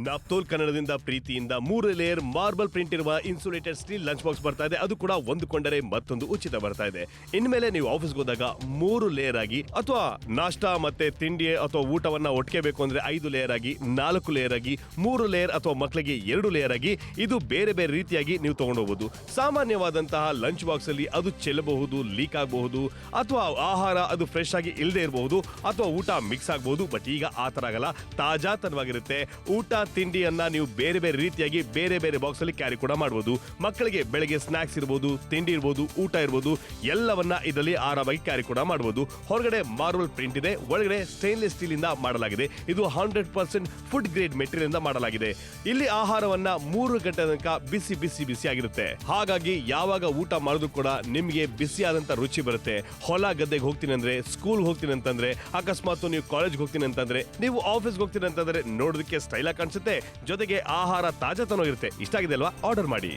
ನಾಪ್ತೋಲ್ ಕನ್ನಡದಿಂದ ಪ್ರೀತಿಯಿಂದ 3 layer marble print ಇರುವ ಇನ್ಸುಲೇಟೆಡ್ ಸ್ಟೀಲ್ ಲಂಚ್ ಬಾಕ್ಸ್ ಬರ್ತಾ ಇದೆ. ಅದು ಕೂಡ ಒಂದು ಕೊಂಡರೆ ಮತ್ತೊಂದು ಉಚಿತ ಬರ್ತಾ ಇದೆ. ಇನ್ಮೇಲೆ ನೀವು ಆಫೀಸ್ಗೆ ಹೋದಾಗ 3 ಲೇಯರ್ ಆಗಿ ಅಥವಾ ನಾಷ್ಟಾ ಮತ್ತೆ ತಿಂಡಿ ಅಥವಾ ಊಟವನ್ನ ಒಟ್ಟಿಗೆ ಬೇಕು ಅಂದ್ರೆ 5 ಲೇಯರ್ ಆಗಿ, 4 ಲೇಯರ್ ಆಗಿ, 3 ಲೇಯರ್ ಅಥವಾ ಮಕ್ಕಳಿಗೆ 2 ಲೇಯರ್ ಆಗಿ ಇದು ಬೇರೆ ಬೇರೆ ರೀತಿಯಾಗಿ ನೀವು ತಗೊಂಡು ಹೋಗಬಹುದು. ಸಾಮಾನ್ಯವಾದಂತಹ ಲಂಚ್ ಬಾಕ್ಸ್ ಅಲ್ಲಿ ಅದು ಚೆಲ್ಲಬಹುದು, ಲೀಕ್ ಆಗಬಹುದು, ಅಥವಾ ಆಹಾರ ಅದು ಫ್ರೆಶ್ ಆಗಿ ಇಲ್ಲದೆ ಇರಬಹುದು, ಅಥವಾ ಊಟ ಮಿಕ್ಸ್ ಆಗಬಹುದು. ಬಟ್ ಈಗ ಆ ತರ ಆಗಲ್ಲ, ತಾಜಾತನವಾಗಿರುತ್ತೆ. ಊಟ ತಿಂಡಿಯನ್ನ ನೀವು ಬೇರೆ ಬೇರೆ ರೀತಿಯಾಗಿ ಬೇರೆ ಬೇರೆ ಬಾಕ್ಸ್ ಅಲ್ಲಿ ಕ್ಯಾರಿ ಕೂಡ ಮಾಡಬಹುದು. ಮಕ್ಕಳಿಗೆ ಬೆಳಗ್ಗೆ ಸ್ನಾಕ್ಸ್ ಇರಬಹುದು, ತಿಂಡಿ ಇರಬಹುದು, ಊಟ ಇರಬಹುದು, ಎಲ್ಲವನ್ನ ಇದರಲ್ಲಿ ಆರಾಮಾಗಿ ಕ್ಯಾರಿ ಕೂಡ ಮಾಡಬಹುದು. ಹೊರಗಡೆ ಮಾರ್ಬಲ್ ಪ್ರಿಂಟ್ ಇದೆ, ಒಳಗಡೆ ಸ್ಟೇನ್ಲೆಸ್ ಸ್ಟೀಲ್ ಇಂದ ಮಾಡಲಾಗಿದೆ. ಇದು 100% ಫುಡ್ ಗ್ರೇಡ್ ಮೆಟೀರಿಯಲ್ ಇಂದ ಮಾಡಲಾಗಿದೆ. ಇಲ್ಲಿ ಆಹಾರವನ್ನ 3 ಗಂಟೆ ತನಕ ಬಿಸಿ ಬಿಸಿ ಬಿಸಿ ಆಗಿರುತ್ತೆ. ಹಾಗಾಗಿ ಯಾವಾಗ ಊಟ ಮಾಡಿದ್ರು ಕೂಡ ನಿಮ್ಗೆ ಬಿಸಿಯಾದಂತ ರುಚಿ ಬರುತ್ತೆ. ಹೊಲ ಗದ್ದೆಗೆ ಹೋಗ್ತೀನಿ ಅಂದ್ರೆ, ಸ್ಕೂಲ್ ಹೋಗ್ತೀನಿ ಅಂತಂದ್ರೆ, ಅಕಸ್ಮಾತ್ ನೀವು ಕಾಲೇಜ್ಗೆ ಹೋಗ್ತೀನಿ ಅಂತಂದ್ರೆ, ನೀವು ಆಫೀಸ್ಗೆ ಹೋಗ್ತೀನಿ ಅಂತಂದ್ರೆ ನೋಡೋದಕ್ಕೆ ಸ್ಟೈಲ್ ಆಗಿ ಕಾಣಿಸುತ್ತೆ. ಜೊತೆಗೆ ಆಹಾರ ತಾಜಾತನ ಇರುತ್ತೆ. ಇಷ್ಟ ಆಗಿದೆ ಅಲ್ವಾ? ಆರ್ಡರ್ ಮಾಡಿ.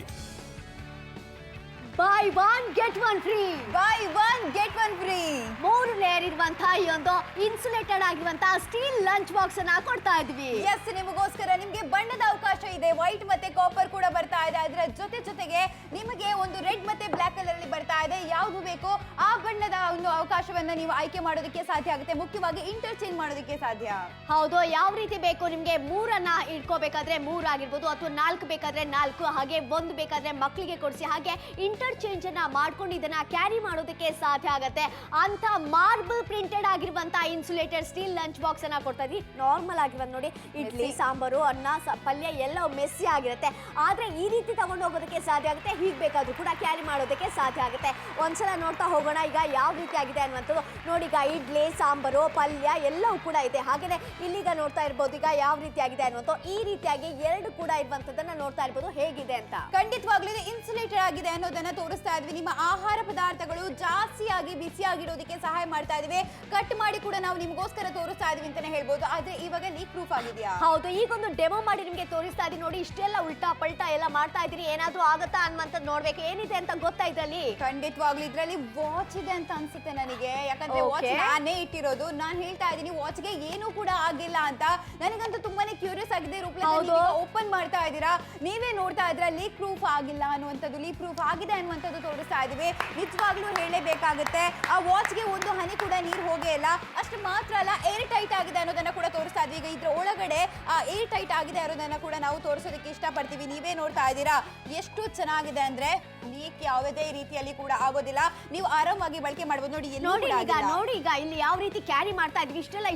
Buy one get one free. Buy one get one free. 3 layer ಇರುವಂತಹ ಈ ಒಂದು ಇನ್ಸುಲೇಟೆಡ್ ಆಗಿರುವಂತಹ ಸ್ಟೀಲ್ ಲಂಚ್ ಬಾಕ್ಸ್ ಅನ್ನ ಕೊಡ್ತಾ ಇದ್ವಿ. ಎಸ್, ನಿಮಗೋಸ್ಕರ ನಿಮಗೆ ಬಣ್ಣದ ಅವಕಾಶ ಇದೆ. ವೈಟ್ ಮತ್ತೆ ಕಾಪರ್ ಕೂಡ ಬರ್ತಾ ಇದೆ. ಅದರ ಜೊತೆಗೆ ನಿಮಗೆ ಒಂದು ರೆಡ್ ಮತ್ತೆ ಬ್ಲಾಕ್ ಕಲರ್ ಅಲ್ಲಿ ಬರ್ತಾ ಇದೆ. ಯಾವುದು ಬೇಕೋ ಆ ಬಣ್ಣದ ಒಂದು ಅವಕಾಶವನ್ನ ನೀವು ಆಯ್ಕೆ ಮಾಡೋದಕ್ಕೆ ಸಾಧ್ಯ ಆಗುತ್ತೆ. ಮುಖ್ಯವಾಗಿ ಇಂಟರ್ಚೇಂಜ್ ಮಾಡೋದಕ್ಕೆ ಸಾಧ್ಯ. ಹೌದು, ಯಾವ ರೀತಿ ಬೇಕು ನಿಮ್ಗೆ 3 ಇಟ್ಕೋಬೇಕಾದ್ರೆ 3 ಆಗಿರ್ಬೋದು, ಅಥವಾ 4 ಬೇಕಾದ್ರೆ 4, ಹಾಗೆ 1 ಬೇಕಾದ್ರೆ ಮಕ್ಕಳಿಗೆ ಕೊಡಿಸಿ, ಹಾಗೆ ಇಂಟರ್ಚೇಂಜ್ ಅನ್ನ ಮಾಡ್ಕೊಂಡು ಇದನ್ನ ಕ್ಯಾರಿ ಮಾಡೋದಕ್ಕೆ ಸಾಧ್ಯ ಆಗುತ್ತೆ. ಅಂತ ಮಾರ್ಬಲ್ ಪ್ರಿಂಟೆಡ್ ಆಗಿರುವಂತಹ ಇನ್ಸುಲೇಟೆಡ್ ಸ್ಟೀಲ್ ಲಂಚ್ ಬಾಕ್ಸ್ ಅನ್ನ ಕೊಡ್ತಾ ಇದ್ವಿ. ನಾರ್ಮಲ್ ಆಗಿರೋದು ನೋಡಿ, ಇಡ್ಲಿ ಸಾಂಬಾರು ಅನ್ನ ಪಲ್ಯ ಎಲ್ಲ ಮೆಸ್ಸಿ ಆಗಿರುತ್ತೆ. ಆದ್ರೆ ಈ ರೀತಿ ತಗೊಂಡು ಹೋಗೋದಕ್ಕೆ ಸಾಧ್ಯ ಆಗುತ್ತೆ. ಹೀಗೆ ಬೇಕಾದ್ರೂ ಕೂಡ ಕ್ಯಾರಿ ಮಾಡೋದಕ್ಕೆ ಸಾಧ್ಯ ಆಗುತ್ತೆ. ಒಂದ್ಸಲ ನೋಡ್ತಾ ಹೋಗೋಣ ಈಗ ಯಾವ ರೀತಿ ಆಗಿದೆ ಅನ್ನುವಂಥದ್ದು. ನೋಡಿ, ಈಗ ಇಡ್ಲಿ ಸಾಂಬಾರು ಪಲ್ಯ ಎಲ್ಲವೂ ಕೂಡ ಇದೆ. ಹಾಗೆಯೇ ಇಲ್ಲಿಗ ನೋಡ್ತಾ ಇರ್ಬೋದು ಈಗ ಯಾವ ರೀತಿ ಆಗಿದೆ ಅನ್ನುವಂಥ. ಈ ರೀತಿಯಾಗಿ 2 ಕೂಡ ಇರುವಂತದ್ದನ್ನ ನೋಡ್ತಾ ಇರ್ಬೋದು ಹೇಗಿದೆ ಅಂತ. ಖಂಡಿತವಾಗ್ಲೂ ಇದು ಇನ್ಸುಲೇಟೆಡ್ ಆಗಿದೆ ಅನ್ನೋದನ್ನ ತೋರಿಸ್ತಾ ಇದ್ವಿ. ನಿಮ್ಮ ಆಹಾರ ಪದಾರ್ಥಗಳು ಜಾಸ್ತಿಯಾಗಿ ಬಿಸಿಯಾಗಿರೋದಕ್ಕೆ ಸಹಾಯ ಮಾಡ್ತಾ ಇದ್ವಿ. ಕಟ್ ಮಾಡಿ ಕೂಡ ನಾವು ನಿಮಗೋಸ್ಕರ ತೋರಿಸ್ತಾ ಇದೀವಿ ಅಂತಾನೆ ಹೇಳ್ಬೋದು. ಆದ್ರೆ ಇವಾಗ ಲೀಕ್ ಪ್ರೂಫ್ ಆಗಿದೆಯಾ? ಹೌದು, ಈಗೊಂದು ಡೆಮೋ ಮಾಡಿ ನಿಮ್ಗೆ ತೋರಿಸ್ತಾ ಇದೀನಿ. ನೋಡಿ, ಇಷ್ಟೆಲ್ಲ ಉಲ್ಟಾ ಪಲ್ಟಾ ಎಲ್ಲ ಮಾಡ್ತಾ ಇದೀನಿ. ಏನಾದ್ರೂ ಆಗತ್ತಾ ಅನ್ನುವಂಥದ್ದು ನೋಡ್ಬೇಕು. ಏನಿದೆ ಅಂತ ಗೊತ್ತಾ ಇದ್ರಲ್ಲಿ? ಖಂಡಿತವಾಗ್ಲೂ ಇದ್ರಲ್ಲಿ ವಾಚ್ ಇದೆ ಅಂತ ಅನ್ಸುತ್ತೆ ನನಗೆ. ಯಾಕಂದ್ರೆ ವಾಚ್ ನಾನೇ ಇಟ್ಟಿರೋದು. ನಾನು ಹೇಳ್ತಾ ಇದೀನಿ ವಾಚ್ಗೆ ಏನೂ ಕೂಡ ಆಗಿಲ್ಲ ಅಂತ. ನನಗಂತೂ ತುಂಬಾನೇ ಕ್ಯೂರಿಯಸ್ ಆಗಿದೆ. ಓಪನ್ ಮಾಡ್ತಾ ಇದ್ದೀರಾ, ನೀವೇ ನೋಡ್ತಾ ಇದ್ರ ಲೀಕ್ ಪ್ರೂಫ್ ಆಗಿಲ್ಲ ಅನ್ನುವಂಥದ್ದು, ಲೀಕ್ ಪ್ರೂಫ್ ಆಗಿದೆ ಅನ್ನುವಂಥದ್ದು ತೋರಿಸ್ತಾ ಇದೀವಿ. ನಿಜವಾಗ್ಲೂ ಹೇಳಲೇಬೇಕಾಗುತ್ತೆ, ಆ ವಾಚ್ಗೆ ಒಂದು ಹನಿ ಕೂಡ ನೀರು ಹೋಗೇ ಇಲ್ಲ. ಅಷ್ಟು ಮಾತ್ರ ಅಲ್ಲ, ಏರ್ ಟೈಟ್ ಆಗಿದೆ ಅನ್ನೋದನ್ನ ಕೂಡ ತೋರಿಸ್ತಾ ಇದ್ವಿ. ಈಗ ಇದ್ರ ಒಳಗಡೆ ಆ ಏರ್ ಟೈಟ್ ಆಗಿದೆ ಅನ್ನೋದನ್ನ ಕೂಡ ನಾವು ತೋರಿಸೋದಕ್ಕೆ ಇಷ್ಟಪಡ್ತೀವಿ. ನೀವೇ ನೋಡ್ತಾ ಇದ್ದೀರಾ ಎಷ್ಟು ಚೆನ್ನಾಗಿದೆ ಅಂದ್ರೆ ಲೀಕ್ ಯಾವುದೇ ರೀತಿಯಲ್ಲಿ ಕೂಡ ಆಗೋದಿಲ್ಲ. ನೀವು ಆರಾಮಾಗಿ ಬಳಕೆ ಮಾಡಬಹುದು. ನೋಡಿ ಈಗ ಇಲ್ಲಿ ಯಾವ ರೀತಿ ಕ್ಯಾರಿ ಮಾಡ್ತಾ ಇದ್ವಿ. ಇಷ್ಟೆಲ್ಲ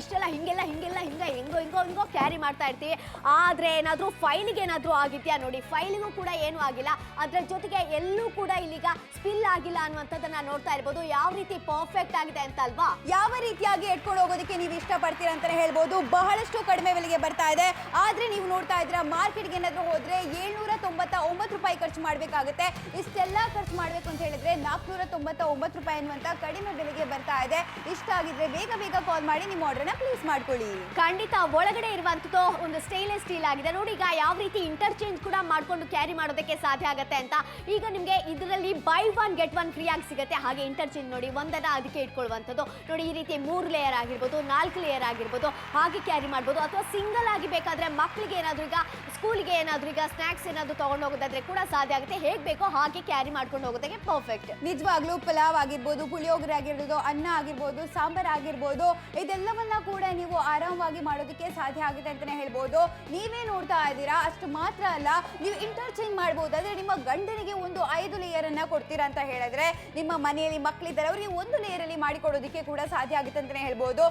ಹಿಂಗೋ ಕ್ಯಾರಿ ಮಾಡ್ತಾ ಇರ್ತೀವಿ. ಆದ್ರೆ ಏನಾದ್ರೂ ಫೈಲ್ಗೆ ಏನಾದ್ರೂ ಆಗಿದ್ಯಾ? ನೋಡಿ, ಫೈಲ್ಗೂ ಕೂಡ ಏನು ಆಗಿಲ್ಲ. ಅದ್ರ ಜೊತೆಗೆ ಎಲ್ಲೂ ಕೂಡ ಇಲ್ಲಿಗ ಸ್ಪಿಲ್ ಆಗಿಲ್ಲ ಅನ್ನುವಂಥದ್ದನ್ನ ನೋಡ್ತಾ ಇರ್ಬೋದು. ಯಾವ ರೀತಿ ಪರ್ಫೆಕ್ಟ್ ಆಗಿದೆ ಅಂತ ಅಲ್ವಾ? ಯಾವ ರೀತಿಯಾಗಿ ಎಟ್ಕೊಂಡು ಹೋಗೋದಕ್ಕೆ ನೀವು ಇಷ್ಟಪಡ್ತೀರಾ ಅಂತಾನೆ ಹೇಳ್ಬೋದು. ಬಹಳಷ್ಟು ಕಡಿಮೆ ಬೆಲೆಗೆ ಬರ್ತಾ ಇದೆ. ಆದ್ರೆ ನೀವು ನೋಡ್ತಾ ಇದ್ದೀರಾ, ಮಾರ್ಕೆಟ್ಗೆ ಏನಾದ್ರೂ ಹೋದ್ರೆ 799 ರೂಪಾಯಿ ಖರ್ಚು ಮಾಡ್ಬೇಕಾಗುತ್ತೆ. ಇಷ್ಟೆಲ್ಲ ಖರ್ಚು ಮಾಡ್ಬೇಕು ಅಂತ ಹೇಳಿದ್ರೆ 499 ರೂಪಾಯಿ ಅನ್ನುವಂತ ಕಡಿಮೆ ಬೆಲೆಗೆ ಬರ್ತಾ ಇದೆ. ಇಷ್ಟ ಆಗಿದ್ರೆ ಬೇಗ ಕಾಲ್ ಮಾಡಿ ನಿಮ್ಮ ಆರ್ಡರ್ನ ಪ್ಲೇಸ್ ಮಾಡ್ಕೊಳ್ಳಿ. ಖಂಡಿತ. ಒಳಗಡೆ ಇರುವಂತದ್ದು ಒಂದು ಸ್ಟೇನ್ಲೆಸ್ ಸ್ಟೀಲ್ ಆಗಿದೆ. ನೋಡಿ, ಈಗ ಯಾವ ರೀತಿ ಇಂಟರ್ಚೇಂಜ್ ಕೂಡ ಮಾಡ್ಕೊಂಡು ಕ್ಯಾರಿ ಮಾಡೋದಕ್ಕೆ ಸಾಧ್ಯ ಆಗುತ್ತೆ ಅಂತ. ಈಗ ನಿಮ್ಗೆ ಇದರಲ್ಲಿ by one get one free ಆಗಿ ಸಿಗುತ್ತೆ. ಹಾಗೆ ಇಂಟರ್ಚೇಂಜ್ ನೋಡಿ, ಒಂದನ್ನ ಅದಕ್ಕೆ ಇಟ್ಕೊಳ್ಳುವಂಥದ್ದು. ನೋಡಿ, ಈ ರೀತಿ 3 ಲೇಯರ್ ಆಗಿರ್ಬೋದು, 4 ಲೇಯರ್ ಆಗಿರ್ಬೋದು, ಹಾಗೆ ಕ್ಯಾರಿ ಮಾಡ್ಬೋದು. ಅಥವಾ ಸಿಂಗಲ್ ಆಗಿ ಬೇಕಾದ್ರೆ ಮಕ್ಕಳಿಗೆ ಏನಾದ್ರೂ ಈಗ ಸ್ಕೂಲ್ಗೆ ಏನಾದ್ರೂ ಈಗ ಸ್ನಾಕ್ಸ್ ಏನಾದ್ರು ತಗೊಂಡು ಹೋಗೋದಾದ್ರೆ ಕೂಡ ಸಾಧ್ಯ ಆಗುತ್ತೆ. ಹೇಗೆ ಬೇಕೋ ಹಾಗೆ ಕ್ಯಾರಿ ಮಾಡ್ಕೊಂಡು ಹೋಗೋದಕ್ಕೆ ಪರ್ಫೆಕ್ಟ್. ನಿಜವಾಗ್ಲೂ ಪಲಾವ್ ಆಗಿರ್ಬೋದು, ಪುಳಿಯೋಗರೆ ಆಗಿರ್ಬೋದು, ಅನ್ನ ಆಗಿರ್ಬೋದು, ಸಾಂಬಾರ್ ಆಗಿರ್ಬೋದು, ಇದೆಲ್ಲವನ್ನ ಕೂಡ ನೀವು ಆರಾಮವಾಗಿ ಮಾಡೋದಕ್ಕೆ ಸಾಧ್ಯ ಆಗಿದೆ ಅಂತಾನೆ ಹೇಳ್ಬೋದು. ನೀವೇ ನೋಡ್ತಾ ಇದ್ದೀರಾ. ಅಷ್ಟು ಮಾತ್ರ ಅಲ್ಲ, ನೀವು ಇಂಟರ್ಚೇಂಜ್ ಮಾಡಬಹುದು. ಅಂದ್ರೆ ನಿಮ್ಮ ಗಂಡನಿಗೆ ಒಂದು 5 ಲೇಯರ್ ಅನ್ನ ಕೊಡ್ತೀರಾ ಅಂತ ಹೇಳಿದ್ರೆ, ನಿಮ್ಮ ಮನೆಯಲ್ಲಿ ಮಕ್ಕಳಿದ್ದಾರೆ ಅವರಿಗೆ 1 ಲೇಯರ್ ಅಲ್ಲಿ ಮಾಡಿಕೊಡೋದಕ್ಕೆ ಕೂಡ ಸಾಧ್ಯ ಆಗುತ್ತೆ ಅಂತಾನೆ ಹೇಳ್ಬೋದು.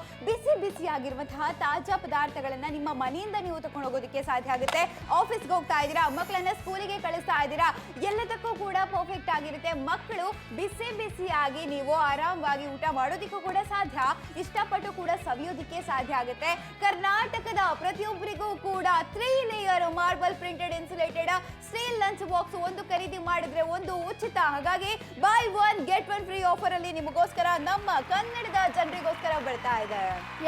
ಬಿಸಿ ಆಗಿರುವಂತಹ ತಾಜಾ ಪದಾರ್ಥಗಳನ್ನ ನಿಮ್ಮ ಮನೆಯಿಂದ ನೀವು ತಗೊಂಡು ಹೋಗೋದಕ್ಕೆ ಸಾಧ್ಯ ಆಗುತ್ತೆ. ಆಫೀಸ್ಗೆ ಹೋಗ್ತಾ ಇದ್ದೀರಾ, ಮಕ್ಕಳನ್ನ ಸ್ಕೂಲಿಗೆ ಕಳಿಸ್ತಾ ಇದ್ದೀರಾ, ಎಲ್ಲದಕ್ಕೂ ಕೂಡ ಪರ್ಫೆಕ್ಟ್ ಆಗಿರುತ್ತೆ. ಮಕ್ಕಳು ಬಿಸಿಯಾಗಿ ನೀವು ಆರಾಮವಾಗಿ ಊಟ ಮಾಡೋದಕ್ಕೂ ಕೂಡ ಸಾಧ್ಯ, ಇಷ್ಟಪಟ್ಟು ಕೂಡ ಸವಿಯೋದಕ್ಕೆ ಸಾಧ್ಯ ಆಗುತ್ತೆ. ಕರ್ನಾಟಕದ ಪ್ರತಿಯೊಬ್ಬರಿಗೂ ಕೂಡ 3 layer marble printed insulated steel lunch box ಒಂದು ಖರೀದಿ ಮಾಡಿದ್ರೆ ಒಂದು ಉಚಿತ. ಹಾಗಾಗಿ by one get one free offer ಅಲ್ಲಿ ನಿಮಗೋಸ್ಕರ ನಮ್ಮ ಕನ್ನಡದ ಜನರಿಗೋಸ್ಕರ ಬರ್ತಾ ಇದೆ.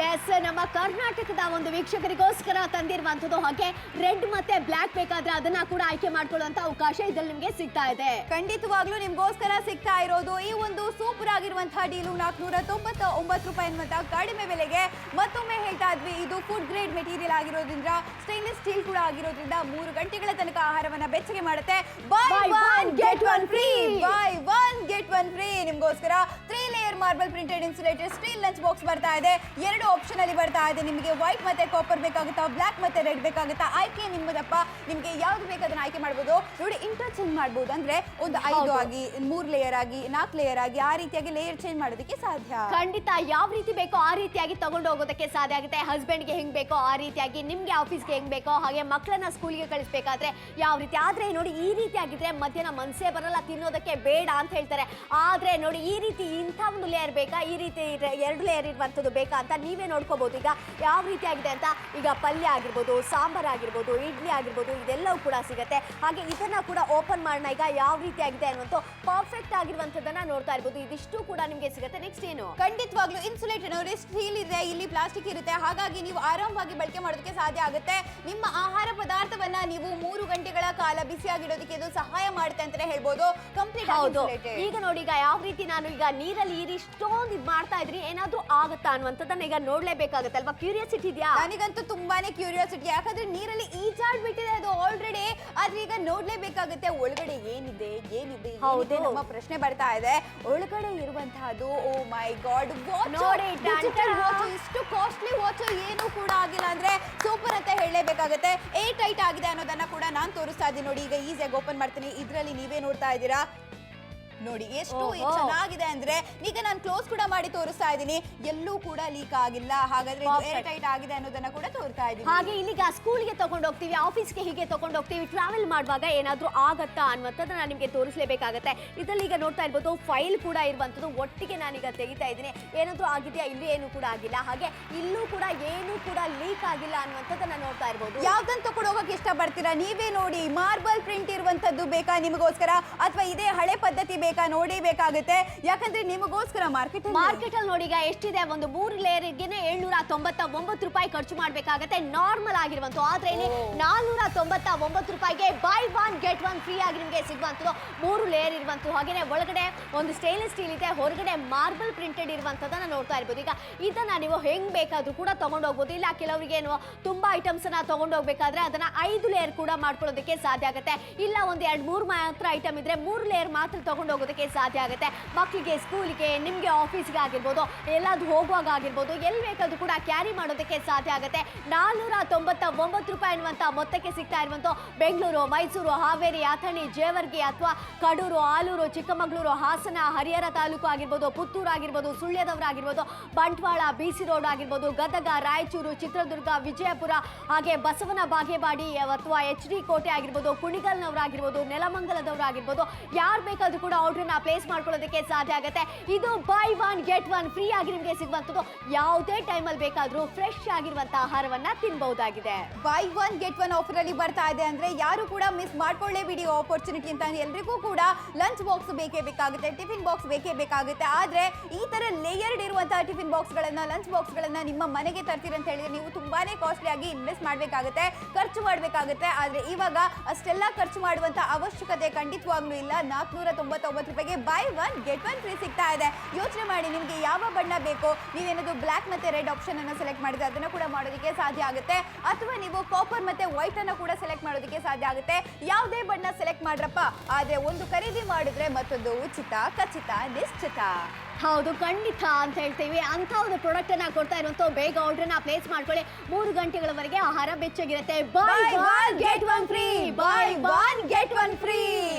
ಎಸ್, ನಮ್ಮ ಕರ್ನಾಟಕದ ಒಂದು ವೀಕ್ಷಕರಿಗೋಸ್ಕರ ತಂದಿರುವಂತದ್ದು. ಹಾಗೆ ರೆಡ್ ಮತ್ತೆ ಬ್ಲಾಕ್ ಬೇಕಾದ್ರೆ ಅದನ್ನ ಕೂಡ ಆಯ್ಕೆ ಮಾಡ್ಕೊಳ್ಳುವಂತ ಅವಕಾಶ ಇದ್ರಲ್ಲಿ ನಿಮ್ಗೆ ಸಿಗ್ತಾ ಇದೆ. ಖಂಡಿತವಾಗ್ಲೂ ನಿಮ್ಗೋಸ್ಕರ ಸಿಗ್ತಾ ಇರೋದು ಈ ಒಂದು ಸೂಪರ್ ಆಗಿರುವಂತಹ ಡೀಲು 499 ರೂಪಾಯಿ ಅನ್ನುವಂತ ಕಡಿಮೆ ಬೆಲೆಗೆ. ಮತ್ತೊಮ್ಮೆ ಹೇಳ್ತಾ ಇದ್ವಿ, ಇದು ಫುಡ್ ಗ್ರೇಡ್ ಮೆಟೀರಿಯಲ್ ಆಗಿರೋದ್ರಿಂದ ಸ್ಟೇನ್ಲೆಸ್ ಸ್ಟೀಲ್ ಕೂಡ ಆಗಿರೋದ್ರಿಂದ 3 ಗಂಟೆಗಳ ತನಕ ಆಹಾರವನ್ನ ಬೆಚ್ಚಗೆ ಮಾಡುತ್ತೆ. By one get one free, buy one get one free. ನಿಮ್ಗೋಸ್ಕರ 3 layer marble printed insulated steel lunch box ಬರ್ತಾ ಇದೆ. 2 ಆಪ್ಷನ್ ಅಲ್ಲಿ ಬರ್ತಾ ಇದೆ. ನಿಮಗೆ ವೈಟ್ ಮತ್ತೆ ಕಾಪರ್ ಬೇಕಾಗುತ್ತಾ, ಬ್ಲಾಕ್ ಮತ್ತೆ ರೆಡ್ ಬೇಕಾಗುತ್ತಾ, ಆಯ್ಕೆ ನಿಮ್ಮದಪ್ಪ. ನಿಮ್ಗೆ ಯಾವ್ದು ಬೇಕು ಅದನ್ನ ಆಯ್ಕೆ ಮಾಡಬಹುದು. ನೋಡಿ, ಇಂಟರ್ಚೇಂಜ್ ಮಾಡಬಹುದು. ಅಂದ್ರೆ ಒಂದು 5 ಆಗಿ, 3 ಲೇಯರ್ ಆಗಿ, 4 ಲೇಯರ್ ಆಗಿ, ಆ ರೀತಿಯಾಗಿ ಲೇಯರ್ ಚೇಂಜ್ ಮಾಡೋದಕ್ಕೆ ಸಾಧ್ಯ. ಖಂಡಿತ ಯಾವ ರೀತಿ ಬೇಕೋ ಆ ರೀತಿಯಾಗಿ ತಗೊಂಡು ಹೋಗೋದಕ್ಕೆ ಸಾಧ್ಯ ಆಗುತ್ತೆ. ಹಸ್ಬೆಂಡ್ಗೆ ಹೆಂಗ್ ಬೇಕೋ ಆ ರೀತಿಯಾಗಿ, ನಿಮ್ಗೆ ಆಫೀಸ್ಗೆ ಹೆಂಗ್ ಬೇಕೋ ಹಾಗೆ, ಮಕ್ಕಳನ್ನ ಸ್ಕೂಲ್ಗೆ ಕಳಿಸ್ಬೇಕಾದ್ರೆ ಯಾವ ರೀತಿ. ಆದ್ರೆ ನೋಡಿ, ಈ ರೀತಿ ಆಗಿದ್ರೆ ಮಧ್ಯಾಹ್ನ ಮನಸ್ಸೇ ಬರಲ್ಲ, ತಿನ್ನೋದಕ್ಕೆ ಬೇಡ ಅಂತ ಹೇಳ್ತಾರೆ. ಆದ್ರೆ ನೋಡಿ, ಈ ರೀತಿ ಇಂಥ ಒಂದು ಲೇಯರ್ ಬೇಕಾ, ಈ ರೀತಿ 2 ಲೇಯರ್ ಇರುವಂಥದ್ದು ಬೇಕಾ ಅಂತ ನೀವೇ ನೋಡ್ಕೋಬಹುದು. ಈಗ ಯಾವ ರೀತಿ ಆಗಿದೆ ಅಂತ. ಈಗ ಪಲ್ಯ ಆಗಿರ್ಬೋದು, ಸಾಂಬಾರ್ ಆಗಿರ್ಬೋದು, ಇಡ್ಲಿ ಆಗಿರ್ಬೋದು, ಇದೆಲ್ಲವೂ ಕೂಡ ಸಿಗುತ್ತೆ. ಹಾಗೆ ಇದನ್ನ ಕೂಡ ಓಪನ್ ಮಾಡೋಣ. ಈಗ ಯಾವ ರೀತಿ ಆಗಿದೆ ಅನ್ನುವಂಥ ಪರ್ಫೆಕ್ಟ್ ಆಗಿರುವಂಥದ್ದನ್ನ ನೋಡ್ತಾ ಇರ್ಬೋದು. ಇದಿಷ್ಟು ಕೂಡ ನಿಮ್ಗೆ ಸಿಗುತ್ತೆ. ನೆಕ್ಸ್ಟ್ ಏನು? ಖಂಡಿತವಾಗ್ಲೂ ಇನ್ಸುಲೇಟೆಡ್ ನೋಡಿ, ಸ್ಟೀಲ್ ಇದೆ, ಇಲ್ಲಿ ಪ್ಲಾಸ್ಟಿಕ್ ಇರುತ್ತೆ. ಹಾಗಾಗಿ ನೀವು ಆರಾಮವಾಗಿ ಬಳಕೆ ಮಾಡೋದಕ್ಕೆ ಸಾಧ್ಯ ಆಗುತ್ತೆ. ನಿಮ್ಮ ಆಹಾರ ಪದಾರ್ಥವನ್ನ ನೀವು 3 ಗಂಟೆಗಳ ಕಾಲ ಬಿಸಿಯಾಗಿಡೋದಕ್ಕೆ ಇದು ಸಹಾಯ ಮಾಡುತ್ತೆ ಅಂತಾನೆ ಹೇಳ್ಬೋದು. ಕಂಪ್ಲೀಟ್ ಹೌದು. ಈಗ ನೋಡಿ, ಈಗ ಯಾವ ರೀತಿ ನಾನು ಈಗ ನೀರಲ್ಲಿ ಇಷ್ಟೊಂದು ಇದು ಮಾಡ್ತಾ ಇದ್ರಿ, ಏನಾದ್ರೂ ಆಗತ್ತಾ ಅನ್ನುವಂಥದ್ದನ್ನ ಈಗ ನೋಡ್ಲೇಬೇಕಾಗತ್ತೆ ಅಲ್ವಾ? ಕ್ಯೂರಿಯಾಸಿಟಿ ಇದೆಯಾ? ನನಗಂತೂ ತುಂಬಾನೇ ಕ್ಯೂರಿಯಾಸಿಟಿ. ಯಾಕಂದ್ರೆ ನೀರಲ್ಲಿ ಈಜಾಡ್ಬಿಟ್ಟಿದೆ ಅದು ಆಲ್ರೆಡಿ. ಆದ್ರೆ ಈಗ ನೋಡ್ಲೇಬೇಕಾಗುತ್ತೆ ಒಳಗಡೆ ಏನಿದೆ ಏನಿದೆ ಏನಿದೆ. ನಮ್ಮ ಪ್ರಶ್ನೆ ಬರ್ತಾ ಇದೆ, ಒಳಗಡೆ ಇರುವಂತಹದ್ದು ಓ ಮೈ ಗಾಡ್, ನೋಡಿ, ಇಷ್ಟು ಕಾಸ್ಟ್ಲಿ ವಾಚ್ ಏನು ಕೂಡ ಆಗಿಲ್ಲ ಅಂದ್ರೆ ಸೂಪರ್ ಅಂತ ಹೇಳಲೇಬೇಕಾಗುತ್ತೆ. ಟೈಟ್ ಆಗಿದೆ ಅನ್ನೋದನ್ನ ಕೂಡ ನಾನು ತೋರಿಸ್ತಾ ಇದ್ದೀನಿ. ನೋಡಿ, ಈಗ ಈಸಿಯಾಗಿ ಓಪನ್ ಮಾಡ್ತೀನಿ. ಇದ್ರಲ್ಲಿ ನೀವೇ ನೋಡ್ತಾ ಇದ್ದೀರಾ. ನೋಡಿ ಎಷ್ಟು ಚೆನ್ನಾಗಿದೆ ಅಂದ್ರೆ, ಈಗ ನಾನು ಕ್ಲೋಸ್ ಕೂಡ ಮಾಡಿ ತೋರಿಸ್ತಾ ಇದ್ದೀನಿ. ಎಲ್ಲೂ ಕೂಡ ಲೀಕ್ ಆಗಿಲ್ಲ. ಹಾಗಾದ್ರೆ ಏರ್ ಟೈಟ್ ಆಗಿದೆ ಅನ್ನೋದನ್ನ ಕೂಡ ತೋರಿಸ್ತಾ ಇದ್ದೀನಿ. ಹಾಗೆ ಇಲ್ಲಿಗ ಸ್ಕೂಲ್ಗೆ ತಗೊಂಡು ಹೋಗ್ತೀವಿ, ಆಫೀಸ್ಗೆ ಹೀಗೆ ತಗೊಂಡು ಹೋಗ್ತೀವಿ, ಟ್ರಾವೆಲ್ ಮಾಡುವಾಗ ಏನಾದ್ರೂ ಆಗತ್ತಾ ಅನ್ನುವಂಥದ್ದನ್ನ ನಿಮಗೆ ತೋರಿಸಲೇಬೇಕಾಗತ್ತೆ. ಇದರಲ್ಲಿ ಈಗ ನೋಡ್ತಾ ಇರ್ಬೋದು, ಫೈಲ್ ಕೂಡ ಇರುವಂಥದ್ದು. ಒಟ್ಟಿಗೆ ನಾನೀಗ ತೆಗಿತಾ ಇದ್ದೀನಿ. ಏನಾದ್ರೂ ಆಗಿದೆಯಾ? ಇಲ್ಲಿ ಏನು ಕೂಡ ಆಗಿಲ್ಲ. ಹಾಗೆ ಇಲ್ಲೂ ಕೂಡ ಏನು ಕೂಡ ಲೀಕ್ ಆಗಿಲ್ಲ ಅನ್ನುವಂಥದ್ದನ್ನ ನೋಡ್ತಾ ಇರ್ಬೋದು. ಯಾವ್ದನ್ನ ತಗೊಂಡು ಹೋಗಕ್ಕೆ ಇಷ್ಟ ಪಡ್ತೀರಾ? ನೀವೇ ನೋಡಿ. ಮಾರ್ಬಲ್ ಪ್ರಿಂಟ್ ಇರುವಂತದ್ದು ಬೇಕಾ ನಿಮಗೋಸ್ಕರ, ಅಥವಾ ಇದೇ ಹಳೆ ಪದ್ಧತಿ ಬೇಕಾ? ನೋಡಬೇಕಾಗುತ್ತೆ. ಯಾಕಂದ್ರೆ ನಿಮಗೋಸ್ಕರ ಮಾರ್ಕೆಟ್ ಅಲ್ಲಿ ನೋಡಿ ಈಗ ಎಷ್ಟಿದೆ, ಒಂದು 3 ಲೇಯರ್ಗೆ 799 ರೂಪಾಯಿ ಖರ್ಚು ಮಾಡ್ಬೇಕಾಗತ್ತೆ ನಾರ್ಮಲ್ ಆಗಿರುವಂತ. ಆದ್ರೆ ಇಲ್ಲಿ 499 ರೂಪಾಯಿಗೆ by one get one free ಆಗಿ ನಿಮಗೆ ಸಿಗುವಂತದ್ದು. 3 ಲೇಯರ್ ಇರುವಂತದ್ದು. ಹಾಗೇನೆ ಒಳಗಡೆ ಒಂದು ಸ್ಟೇನ್ಲೆಸ್ ಸ್ಟೀಲ್ ಇದೆ, ಹೊರಗಡೆ ಮಾರ್ಬಲ್ ಪ್ರಿಂಟೆಡ್ ಇರುವಂತದನ್ನ ನೋಡ್ತಾ ಇರ್ಬೋದು. ಈಗ ಇದನ್ನ ನೀವು ಹೆಂಗ್ ಬೇಕಾದ್ರೂ ಕೂಡ ತಗೊಂಡು ಹೋಗ್ಬೋದು. ಇಲ್ಲ ಕೆಲವರಿಗೆ ಏನು ತುಂಬಾ ಐಟಮ್ಸ್ ಅನ್ನ ತಗೊಂಡು ಹೋಗ್ಬೇಕಾದ್ರೆ ಅದನ್ನ 5 ಲೇಯರ್ ಕೂಡ ಮಾಡ್ಕೊಳ್ಳೋದಕ್ಕೆ ಸಾಧ್ಯ ಆಗುತ್ತೆ. ಇಲ್ಲ ಒಂದ್ 2-3 ಮಾತ್ರ ಐಟಮ್ ಇದ್ರೆ 3 ಲೇಯರ್ ಮಾತ್ರ ತಗೊಂಡು ಹೋಗೋದಕ್ಕೆ ಸಾಧ್ಯ ಆಗುತ್ತೆ. ಮಕ್ಕಳಿಗೆ ಸ್ಕೂಲ್ಗೆ, ನಿಮ್ಗೆ ಆಫೀಸ್ಗೆ ಆಗಿರ್ಬೋದು, ಎಲ್ಲಾದ್ರೂ ಹೋಗುವಾಗ ಆಗಿರ್ಬೋದು, ಎಲ್ಲಿ ಬೇಕಾದ್ರೂ ಕೂಡ ಕ್ಯಾರಿ ಮಾಡೋದಕ್ಕೆ ಸಾಧ್ಯ ಆಗುತ್ತೆ. 499 ರೂಪಾಯಿ ಅನ್ನುವಂತ ಮೊತ್ತಕ್ಕೆ ಸಿಗ್ತಾ ಇರುವಂತ ಬೆಂಗಳೂರು, ಮೈಸೂರು, ಹಾವೇರಿ, ಅಥಣಿ, ಜೇವರ್ಗಿ ಅಥವಾ ಕಡೂರು, ಆಲೂರು, ಚಿಕ್ಕಮಗಳೂರು, ಹಾಸನ, ಹರಿಹರ ತಾಲೂಕು ಆಗಿರ್ಬೋದು, ಪುತ್ತೂರು ಆಗಿರ್ಬೋದು, ಸುಳ್ಯದವರಾಗಿರ್ಬೋದು, ಬಂಟ್ವಾಳ, ಬಿಸಿ ರೋಡ್ ಆಗಿರ್ಬೋದು, ಗದಗ, ರಾಯಚೂರು, ಚಿತ್ರದುರ್ಗ, ವಿಜಯಪುರ, ಹಾಗೆ ಬಸವನ ಬಾಗೇವಾಡಿ ಅಥವಾ HD ಕೋಟೆ ಆಗಿರ್ಬೋದು, ಕುಣಿಗಲ್ನವರಾಗಿರ್ಬೋದು, ನೆಲಮಂಗಲದವರಾಗಿರ್ಬೋದು, ಯಾರು ಬೇಕಾದ್ರೂ ಕೂಡ ಆರ್ಡರ್ನ ಪ್ಲೇಸ್ ಮಾಡ್ಕೊಳ್ಳೋದಕ್ಕೆ ಸಾಧ್ಯ ಆಗುತ್ತೆ. ಇದು buy one get one free ಆಗಿ ನಿಮಗೆ ಸಿಗುವಂತದ್ದು. ಯಾವುದೇ ಟೈಮಲ್ಲಿ ಬೇಕಾದ್ರೂ ಫ್ರೆಶ್ ಆಗಿರುವಂತಹ ಆಹಾರವನ್ನ ತಿನ್ಬಹುದಾಗಿದೆ. Buy one get one offer ಅಲ್ಲಿ ಬರ್ತಾ ಇದೆ ಅಂದ್ರೆ ಯಾರು ಕೂಡ ಮಿಸ್ ಮಾಡ್ಕೊಳ್ಳೇಬಿಡಿ ಆಪರ್ಚುನಿಟಿ ಅಂತ. ಎಲ್ರಿಗೂ ಕೂಡ ಲಂಚ್ ಬಾಕ್ಸ್ ಬೇಕೇ ಬೇಕಾಗುತ್ತೆ, ಟಿಫಿನ್ ಬಾಕ್ಸ್ ಬೇಕೇ ಬೇಕಾಗುತ್ತೆ. ಆದ್ರೆ ಈ ತರ ಲೇಯರ್ಡ್ ಇರುವಂತಹ ಟಿಫಿನ್ ಬಾಕ್ಸ್ ಗಳನ್ನ, ಲಂಚ್ ಬಾಕ್ಸ್ ಗಳನ್ನ ನಿಮ್ಮ ಮನೆಗೆ ತರ್ತೀರಿ ಅಂತ ಹೇಳಿದ್ರೆ ನೀವು ತುಂಬಾನೇ ಕಾಸ್ಟ್ಲಿ ಆಗಿ ಇನ್ವೆಸ್ಟ್ ಮಾಡ್ಬೇಕಾಗುತ್ತೆ, ಖರ್ಚು ಮಾಡ್ಬೇಕಾಗುತ್ತೆ. ಆದ್ರೆ ಇವಾಗ ಅಷ್ಟೆಲ್ಲ ಖರ್ಚು ಮಾಡುವಂತ ಅವಶ್ಯಕತೆ ಖಂಡಿತವಾಗ್ಲೂ ಇಲ್ಲ. 499 ರೂಪಾಯಿಗೆ by one get one free ಸಿಗ್ತಾ ಇದೆ. ಯೋಚನೆ ಮಾಡಿ, ನಿಮ್ಗೆ ಯಾವ ಬಣ್ಣ ಬೇಕು. ನೀವೇನಾದ್ರು ಬ್ಲಾಕ್ ಮತ್ತೆ ರೆಡ್ ಆಪ್ಷನ್ ಅನ್ನು ಸೆಲೆಕ್ಟ್ ಮಾಡಿದ್ರೆ ಅದನ್ನ ಕೂಡ ಮಾಡೋದಕ್ಕೆ ಸಾಧ್ಯ ಆಗುತ್ತೆ. ಅಥವಾ ನೀವು ಕಾಪರ್ ಮತ್ತೆ ವೈಟ್ ಅನ್ನ ಕೂಡ ಸೆಲೆಕ್ಟ್ ಮಾಡೋದಕ್ಕೆ ಸಾಧ್ಯ ಆಗುತ್ತೆ. ಯಾವುದೇ ಬಣ್ಣ ಸೆಲೆಕ್ಟ್ ಮಾಡ್ರಪ್ಪ, ಆದ್ರೆ ಒಂದು ಖರೀದಿ ಮಾಡಿದ್ರೆ ಮತ್ತೊಂದು ಉಚಿತ, ಖಚಿತ, ನಿಶ್ಚಿತ. ಹೌದು, ಖಂಡಿತ ಅಂತ ಹೇಳ್ತೀವಿ. ಅಂತ ಒಂದು ಪ್ರಾಡಕ್ಟ್ ಅನ್ನ ಕೊಡ್ತಾ ಇರುವಂತ ಬೇಗ ಆರ್ಡರ್ನ ಪ್ಲೇಸ್ ಮಾಡ್ಕೊಳ್ಳಿ. 3 ಗಂಟೆಗಳವರೆಗೆ ಆಹಾರ ಬೆಚ್ಚಗಿರುತ್ತೆ. Buy one get one free, buy one get one free.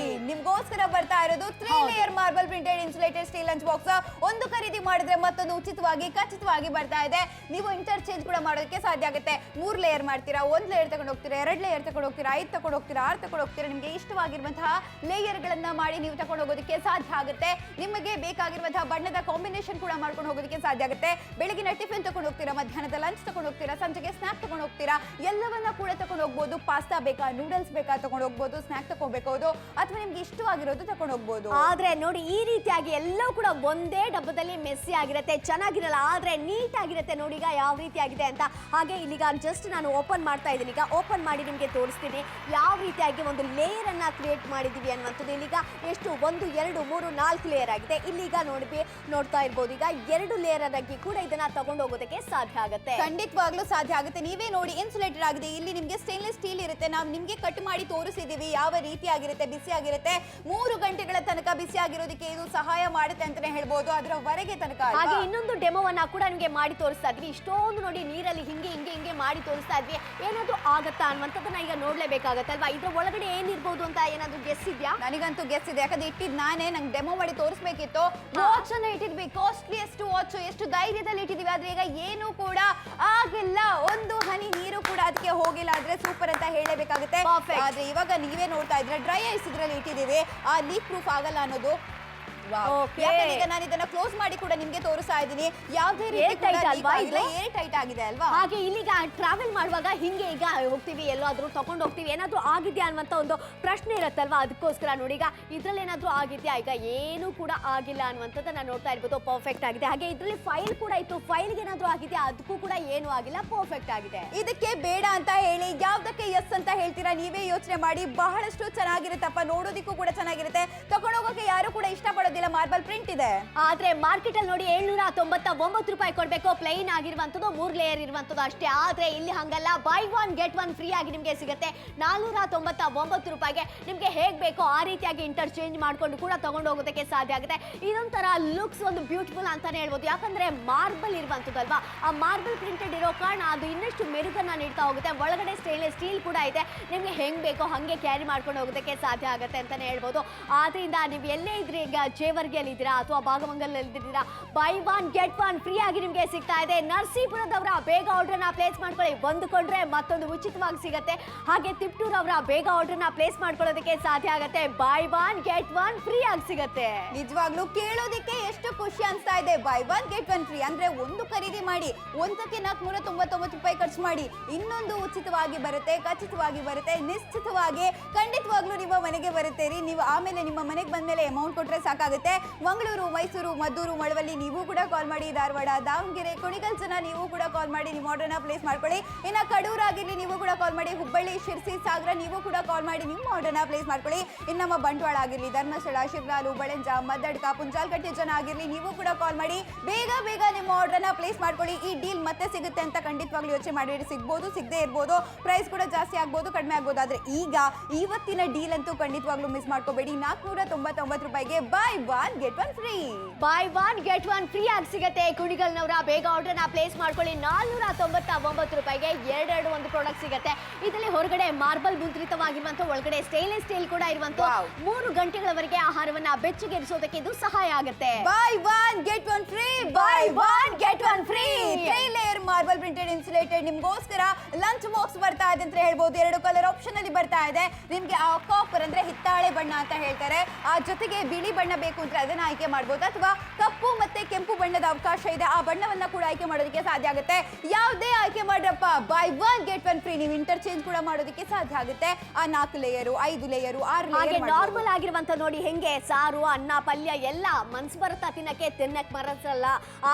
ನಿಮ್ಗೋಸ್ಕರ ಬರ್ತಾ ಇರೋದು 3 layer marble printed insulated steel lunch box. ಒಂದು ಖರೀದಿ ಮಾಡಿದ್ರೆ ಮತ್ತೊಂದು ಉಚಿತವಾಗಿ ಖಚಿತವಾಗಿ ಬರ್ತಾ ಇದೆ. ನೀವು ಇಂಟರ್ಚೇಂಜ್ ಕೂಡ ಮಾಡೋದಕ್ಕೆ ಸಾಧ್ಯ ಆಗುತ್ತೆ. 3 ಲೇಯರ್ ಮಾಡ್ತೀರಾ, 1 ಲೇಯರ್ ತಗೊಂಡು ಹೋಗ್ತೀರಾ, 2 ಲೇಯರ್ ತಗೊಂಡು ಹೋಗ್ತೀರಾ, 5 ತಗೊಂಡು ಹೋಗ್ತೀರಾ, 6 ತಗೊಂಡು ಹೋಗ್ತೀರಾ, ನಿಮಗೆ ಇಷ್ಟವಾಗಿರುವಂತಹ ಲೇಯರ್ ಗಳನ್ನ ಮಾಡಿ ನೀವು ತಗೊಂಡು ಹೋಗೋದಕ್ಕೆ ಸಾಧ್ಯ ಆಗುತ್ತೆ. ನಿಮಗೆ ಬೇಕಾಗಿರುವಂತಹ ಬಣ್ಣದ ಕಾಂಬಿನೇಷನ್ ಕೂಡ ಮಾಡ್ಕೊಂಡು ಹೋಗೋದಕ್ಕೆ ಸಾಧ್ಯ ಆಗುತ್ತೆ. ಬೆಳಗಿನ ಟಿಫಿನ್ ತಗೊಂಡು ಹೋಗ್ತೀರಾ, ಮಧ್ಯಾಹ್ನದ ಲಂಚ್ ತಗೊಂಡು ಹೋಗ್ತೀರಾ, ಸಂಜೆಗೆ ಸ್ನಾಕ್ ತಗೊಂಡು ಹೋಗ್ತೀರಾ, ಎಲ್ಲವನ್ನ ಕೂಡ ತಗೊಂಡು ಹೋಗ್ಬೋದು. ಪಾಸ್ತಾ ಬೇಕಾ, ನೂಡಲ್ಸ್ ಬೇಕಾ ತಗೊಂಡು ಹೋಗ್ಬೋದು, ಸ್ನಾಕ್ ತಗೋಬಹುದು, ಅಥವಾ ನಿಮ್ಗೆ ಇಷ್ಟವಾಗಿರೋದು ತಗೊಂಡು ಹೋಗ್ಬೋದು. ಆದ್ರೆ ನೋಡಿ, ಈ ರೀತಿಯಾಗಿ ಎಲ್ಲವೂ ಕೂಡ ಒಂದೇ ಡಬ್ಬದಲ್ಲಿ ಮೆಸ್ಸಿ ಆಗಿರುತ್ತೆ, ಚೆನ್ನಾಗಿರಲ್ಲ, ಆದ್ರೆ ನೀಟ್ ಆಗಿರುತ್ತೆ. ನೋಡಿ ಈಗ ಯಾವ ರೀತಿ ಆಗಿದೆ ಅಂತ. ಹಾಗೆ ಇಲ್ಲಿಗ ಜಸ್ಟ್ ನಾನು ಓಪನ್ ಮಾಡ್ತಾ ಇದ್ದೀನಿ. ಈಗ ಓಪನ್ ಮಾಡಿ ನಿಮಗೆ ತೋರಿಸ್ತೀನಿ ಯಾವ ರೀತಿಯಾಗಿ ಒಂದು ಲೇಯರ್ ಅನ್ನ ಕ್ರಿಯೇಟ್ ಮಾಡಿದೀವಿ ಅನ್ನುವಂಥದ್ದು. ಇಲ್ಲಿಗ ಎಷ್ಟು 1 2 3 4 ಲೇಯರ್ ಆಗಿದೆ. ಇಲ್ಲಿಗ ನೋಡ್ತಾ ಇರ್ಬೋದು. ಈಗ 2 ಲೇಯರ್ ಆಗಿ ಕೂಡ ಇದನ್ನ ತಗೊಂಡು ಹೋಗೋದಕ್ಕೆ ಸಾಧ್ಯ ಆಗುತ್ತೆ. ಖಂಡಿತವಾಗ್ಲೂ ಸಾಧ್ಯ ಆಗುತ್ತೆ. ನೀವೇ ನೋಡಿ, ಇನ್ಸುಲೇಟೆಡ್ ಆಗಿದೆ. ಇಲ್ಲಿ ನಿಮ್ಗೆ ಸ್ಟೇನ್ಲೆಸ್ ಸ್ಟೀಲ್ ಇರುತ್ತೆ. ನಾವು ನಿಮ್ಗೆ ಕಟ್ ಮಾಡಿ ತೋರಿಸಿದೀವಿ ಯಾವ ರೀತಿ ಆಗಿರುತ್ತೆ, ಬಿಸಿ ಆಗಿರುತ್ತೆ. 3 ಗಂಟೆಗಳ ತನಕ ಬಿಸಿ ಆಗಿರೋದಕ್ಕೆ ಇದು ಸಹಾಯ ಮಾಡುತ್ತೆ ಅಂತಾನೆ ಹೇಳ್ಬೋದು, ಅದರವರೆಗೆ ತನಕ. ಹಾಗೆ ಇನ್ನೊಂದು ಡೆಮೋವನ್ನ ಕೂಡ ನಿಮಗೆ ಮಾಡಿ ತೋರಿಸ್ತಾ ಇದ್ವಿ. ಇಷ್ಟೊಂದು ನೋಡಿ ನೀರಲ್ಲಿ ಹಿಂಗೆ ಹಿಂಗೆ ಹಿಂಗೆ ಮಾಡಿ ತೋರಿಸ್ತಾ ಇದ್ವಿ. ಏನಾದ್ರೂ ಆಗತ್ತಾ ಅನ್ನುವಂಥದ್ದನ್ನ ಈಗ ನೋಡ್ಲೇಬೇಕಾಗತ್ತಲ್ವಾ. ಇದ್ರ ಒಳಗಡೆ ಏನಿರ್ಬೋದು ಅಂತ ಏನಾದ್ರು ಗೆಸ್ ಇದೆಯಾ? ನನಗಂತೂ ಗೆಸ್ ಇದೆ, ಯಾಕಂದ್ರೆ ಇಟ್ಟಿದ್ ನಾನೇ. ನಂಗೆ ಡೆಮೋ ಮಾಡಿ ತೋರಿಸ್ಬೇಕಿತ್ತು. ವಾಚ್ ಅನ್ನ ಇಟ್ಟಿದ್ವಿ, ಕಾಸ್ಟ್ಲಿಯೆಸ್ಟ್ ವಾಚ್. ಎಷ್ಟು ಧೈರ್ಯದಲ್ಲಿ ಇಟ್ಟಿದೀವಿ, ಆದ್ರೆ ಈಗ ಏನು ಕೂಡ ಆಗಿಲ್ಲ. ಒಂದು ಹನಿ ನೀರು ಕೂಡ ಅದಕ್ಕೆ ಹೋಗಿಲ್ಲ. ಆದ್ರೆ ಸೂಪರ್ ಅಂತ ಹೇಳಬೇಕಾಗುತ್ತೆ. ಆದ್ರೆ ಇವಾಗ ನೀವೇ ನೋಡ್ತಾ ಇದ್ರೆ ಡ್ರೈ ಐಸ್ ಇದ್ರಲ್ಲಿ ಇಟ್ಟಿದೀವಿ. ಆ ಲೀಕ್ ಪ್ರೂಫ್ ಆಗಲ್ಲ ಅನ್ನೋದು. ಈಗ ನಾನು ಇದನ್ನ ಕ್ಲೋಸ್ ಮಾಡಿ ಕೂಡ ನಿಮ್ಗೆ ತೋರಿಸ್ತಾ ಇದ್ದೀನಿ. ಯಾವುದೇ ರೀತಿ ಏರ್ ಟೈಟ್ ಆಗಿದೆ ಅಲ್ವಾ. ಹಾಗೆ ಇಲ್ಲಿಗ ಟ್ರಾವೆಲ್ ಮಾಡುವಾಗ ಹಿಂಗೆ ಈಗ ಹೋಗ್ತೀವಿ, ಎಲ್ಲಾದ್ರೂ ತಗೊಂಡು ಹೋಗ್ತೀವಿ, ಏನಾದ್ರೂ ಆಗಿದ್ಯಾ ಅನ್ನುವಂತ ಒಂದು ಪ್ರಶ್ನೆ ಇರುತ್ತಲ್ವಾ. ಅದಕ್ಕೋಸ್ಕರ ನೋಡಿ, ಈಗ ಇದ್ರಲ್ಲಿ ಏನಾದ್ರೂ ಆಗಿದ್ಯಾ, ಈಗ ಏನು ಕೂಡ ಆಗಿಲ್ಲ ಅನ್ನುವಂಥದ್ದನ್ನ ನೋಡ್ತಾ ಇರ್ಬೋದು. ಪರ್ಫೆಕ್ಟ್ ಆಗಿದೆ. ಹಾಗೆ ಇದ್ರಲ್ಲಿ ಫೈಲ್ ಕೂಡ ಇತ್ತು, ಫೈಲ್ಗೆ ಏನಾದ್ರೂ ಆಗಿದ್ಯಾ, ಅದಕ್ಕೂ ಕೂಡ ಏನು ಆಗಿಲ್ಲ, ಪರ್ಫೆಕ್ಟ್ ಆಗಿದೆ. ಇದಕ್ಕೆ ಬೇಡ ಅಂತ ಹೇಳಿ ಯಾವ್ದಕ್ಕೆ ಎಸ್ ಅಂತ ಹೇಳ್ತೀರಾ, ನೀವೇ ಯೋಚನೆ ಮಾಡಿ. ಬಹಳಷ್ಟು ಚೆನ್ನಾಗಿರುತ್ತಪ್ಪ, ನೋಡೋದಿಕ್ಕೂ ಕೂಡ ಚೆನ್ನಾಗಿರುತ್ತೆ. ತಗೊಂಡೋಗೋಕೆ ಯಾರು ಕೂಡ ಇಷ್ಟಪಡೋದಿಲ್ಲ. ಮಾರ್ಬಲ್ ಪ್ರಿಂಟ್ ಇದೆ. ಆದ್ರೆ ಮಾರ್ಕೆಟ್ ಅಲ್ಲಿ ನೋಡಿ 799 ರೂಪಾಯಿ ಕೊಡ್ಬೇಕು. ಪ್ಲೈನ್ ಆಗಿರುವಂತದ್ದು, 3 ಲೇಯರ್ ಇರುವಂತದ್ದು ಅಷ್ಟೇ. ಆದ್ರೆ ಇಲ್ಲಿ ಹಂಗಲ್ಲ, ಬೈ 1 ಗೆಟ್ 1 ಫ್ರೀ ಆಗಿ ನಿಮ್ಗೆ ಸಿಗುತ್ತೆ. 499 ರೂಪಾಯಿಗೆ ನಿಮ್ಗೆ ಹೇಗ್ ಬೇಕೋ ಆ ರೀತಿಯಾಗಿ ಇಂಟರ್ಚೇಂಜ್ ಮಾಡ್ಕೊಂಡು ಕೂಡ ತಗೊಂಡು ಹೋಗೋದಕ್ಕೆ ಸಾಧ್ಯ ಆಗುತ್ತೆ. ಇದೊಂಥರ ಲುಕ್ಸ್ ಒಂದು ಬ್ಯೂಟಿಫುಲ್ ಅಂತಾನೆ ಹೇಳ್ಬೋದು. ಯಾಕಂದ್ರೆ ಮಾರ್ಬಲ್ ಇರುವಂತದ್ದು ಅಲ್ವಾ, ಆ ಮಾರ್ಬಲ್ ಪ್ರಿಂಟೆಡ್ ಇರೋ ಕಾರಣ ಅದು ಇನ್ನಷ್ಟು ಮೆರುಗನ್ನ ನೀಡ್ತಾ ಹೋಗುತ್ತೆ. ಒಳಗಡೆ ಸ್ಟೇನ್ಲೆಸ್ ಸ್ಟೀಲ್ ಕೂಡ ಇದೆ. ನಿಮ್ಗೆ ಹೆಂಗ್ ಬೇಕೋ ಹಂಗೆ ಕ್ಯಾರಿ ಮಾಡ್ಕೊಂಡು ಹೋಗೋದಕ್ಕೆ ಸಾಧ್ಯ ಆಗುತ್ತೆ ಅಂತಾನೆ ಹೇಳ್ಬೋದು. ಆದ್ರಿಂದ ನೀವು ಎಲ್ಲೇ ಇದ್ರಿ, ಈಗ ಜೇವರ್ಗಿಯಲ್ಲಿ ಇದ್ದೀರಾ ಅಥವಾ ಭಾಗಮಂಗಲಲ್ಲಿ ಇದ್ದೀರಾ, ಬೈ 1 ಗೆಟ್ 1 ಫ್ರೀ ಆಗಿ ನಿಮ್ಗೆ ಸಿಗ್ತಾ ಇದೆ. ನರಸೀಪುರದವರ ಬೇಗ ಆರ್ಡರ್ನ ಪ್ಲೇಸ್ ಮಾಡ್ಕೊಳ್ಳಿ, ಒಂದು ಕೊಂಡ್ರೆ ಮತ್ತೊಂದು ಉಚಿತವಾಗಿ ಸಿಗುತ್ತೆ. ಹಾಗೆ ತಿಪ್ಟೂರ್ ಅವರ ಬೇಗ ಆರ್ಡರ್ನ ಪ್ಲೇಸ್ ಮಾಡ್ಕೊಳ್ಳೋದಕ್ಕೆ ಸಾಧ್ಯ ಆಗುತ್ತೆ. ಬೈ 1 ಗೆಟ್ 1 ಫ್ರೀ ಆಗಿ ಸಿಗುತ್ತೆ. ನಿಜವಾಗ್ಲೂ ಕೇಳೋದಕ್ಕೆ ಎಷ್ಟು ಖುಷಿ ಅನ್ಸ್ತಾ ಇದೆ. ಬೈ 1 ಗೆಟ್ 1 ಫ್ರೀ ಅಂದ್ರೆ ಒಂದು ಖರೀದಿ ಮಾಡಿ, ಒಂದಕ್ಕೆ 499 ರೂಪಾಯಿ ಖರ್ಚು ಮಾಡಿ, ಇನ್ನೊಂದು ಉಚಿತವಾಗಿ ಬರುತ್ತೆ, ಖಚಿತವಾಗಿ ಬರುತ್ತೆ, ನಿಶ್ಚಿತವಾಗಿ ಖಂಡಿತವಾಗ್ಲೂ ನಿಮ್ಮ ಮನೆಗೆ ಬರುತ್ತೀರಿ. ನೀವು ಆಮೇಲೆ ನಿಮ್ಮ ಮನೆಗೆ ಬಂದ್ಮೇಲೆ ಅಮೌಂಟ್ ಕೊಟ್ರೆ ಸಾಕಾಗುತ್ತೆ. ಮಂಗಳೂರು, ಮೈಸೂರು, ಮದ್ದೂರು, ಮಳವಳ್ಳಿ ನೀವು ಕೂಡ ಕಾಲ್ ಮಾಡಿ. ಧಾರವಾಡ, ದಾವಣಗೆರೆ, ಕುಣಿಗಲ್ ಜನ ನೀವು ಕೂಡ ಕಾಲ್ ಮಾಡಿ ನಿಮ್ಮ ಆರ್ಡರ್ನ ಪ್ಲೇಸ್ ಮಾಡ್ಕೊಳ್ಳಿ. ಇನ್ನು ಕಡೂರು ಆಗಿರ್ಲಿ ನೀವು ಕೂಡ ಕಾಲ್ ಮಾಡಿ. ಹುಬ್ಬಳ್ಳಿ, ಶಿರ್ಸಿ, ಸಾಗರ ನೀವು ಕೂಡ ಕಾಲ್ ಮಾಡಿ ನಿಮ್ಮ ಆರ್ಡರ್ನ ಪ್ಲೇಸ್ ಮಾಡ್ಕೊಳ್ಳಿ. ಇನ್ನು ನಮ್ಮ ಬಂಟ್ವಾಳ ಆಗಿರ್ಲಿ, ಧರ್ಮಸ್ಥಳ, ಶಿರ್ಲಾಲು, ಬಳಂಜ, ಮದ್ದಡ್ಕ, ಪುಂಚಾಲ್ಕಟ್ಟೆ ಜನ ಆಗಿರ್ಲಿ ನೀವು ಕೂಡ ಕಾಲ್ ಮಾಡಿ. ಬೇಗ ಬೇಗ ನಿಮ್ಮ ಆರ್ಡರ್ನ ಪ್ಲೇಸ್ ಮಾಡ್ಕೊಳ್ಳಿ. ಈ ಡೀಲ್ ಮತ್ತೆ ಸಿಗುತ್ತೆ ಅಂತ ಖಂಡಿತವಾಗ್ಲೂ ಯೋಚನೆ ಮಾಡಿ. ಸಿಗ್ಬೋದು, ಸಿಗದೆ ಇರ್ಬೋದು, ಪ್ರೈಸ್ ಕೂಡ ಜಾಸ್ತಿ ಆಗ್ಬೋದು, ಕಡಿಮೆ ಆಗ್ಬೋದು. ಆದ್ರೆ ಈಗ ಇವತ್ತಿನ ಡೀಲ್ ಅಂತೂ ಖಂಡಿತವಾಗ್ಲೂ ಮಿಸ್ ಮಾಡ್ಕೋಬೇಡಿ. 499 ರೂಪಾಯಿಗೆ by 1 get 1 free. By 1 get 1 free ಆಗಿ ಸಿಗುತ್ತೆ. ಕುಣಿಗಲ್ನವರ ಬೇಗ ಆರ್ಡರ್ನ ಪ್ಲೇಸ್ ಮಾಡ್ಕೊಳ್ಳಿ. 499 ರೂಪಾಯಿಗೆ ಎರಡು ಒಂದು ಪ್ರಾಡಕ್ಟ್ ಸಿಗುತ್ತೆ. ಇದರಲ್ಲಿ ಹೊರಗಡೆ ಮಾರ್ಬಲ್ ಮುದ್ರಿತವಾಗಿರುವಂತ, ಒಳಗಡೆ ಸ್ಟೇನ್ಲೆಸ್ ಸ್ಟೀಲ್ ಕೂಡ ಇರುವಂತ 3 ಗಂಟೆಗಳವರೆಗೆ ಆಹಾರವನ್ನ ಬೆಚ್ಚಗಿರಿಸೋದಕ್ಕೆ ಇದು ಸಹಾಯ ಆಗುತ್ತೆ. By 1 get 1 free. By 1 get 1 free. 3 layer marble printed insulated ನಿಮ್ಗೋಸ್ಕರ ಲಂಚ್ ಬಾಕ್ಸ್ ಬರ್ತಾ ಇದೆ ಅಂತ ಹೇಳ್ಬೋದು. 2 ಕಲರ್ ಆಪ್ಷನ್ ಅಲ್ಲಿ ಬರ್ತಾ ಇದೆ. ನಿಮ್ಗೆ ಆ ಕಾಪರ್ ಅಂದ್ರೆ ಹಿತ್ತಾಳೆ ಬಣ್ಣ ಅಂತ ಹೇಳ್ತಾರೆ, ಆ ಜೊತೆಗೆ ಬಿಳಿ ಬಣ್ಣ ಬೇಕು ಅಂದ್ರೆ ಅದನ್ನ ಆಯ್ಕೆ ಮಾಡಬಹುದು, ಅಥವಾ ಕಪ್ಪು ಮತ್ತೆ ಕೆಂಪು ಬಣ್ಣದ ಅವಕಾಶ ಇದೆ, ಆ ಬಣ್ಣವನ್ನ ಕೂಡ ಆಯ್ಕೆ ಮಾಡೋದಕ್ಕೆ ಸಾಧ್ಯ ಆಗುತ್ತೆ. ಯಾವುದೇ ಆಯ್ಕೆ ಮಾಡ್ರಪ್ಪ, ಬೈ 1 ಗೆಟ್ 1 ಫ್ರೀ. ನೀವು ಇಂಟರ್ಚೇಂಜ್ ಕೂಡ ಮಾಡೋದಕ್ಕೆ ಸಾಧ್ಯ ಆಗುತ್ತೆ. ಆ 4 ಲೇಯರು, 5 ಲೇಯರು, 6 ಹಾಗೆ ನಾರ್ಮಲ್ ಆಗಿರುವಂತ ನೋಡಿ, ಹೆಂಗೆ ಸಾರು, ಅನ್ನ, ಪಲ್ಯ ಎಲ್ಲ ಮನ್ಸು ಬರುತ್ತಾ ತಿನ್ನಕ್ ಮರಸಲ್ಲ.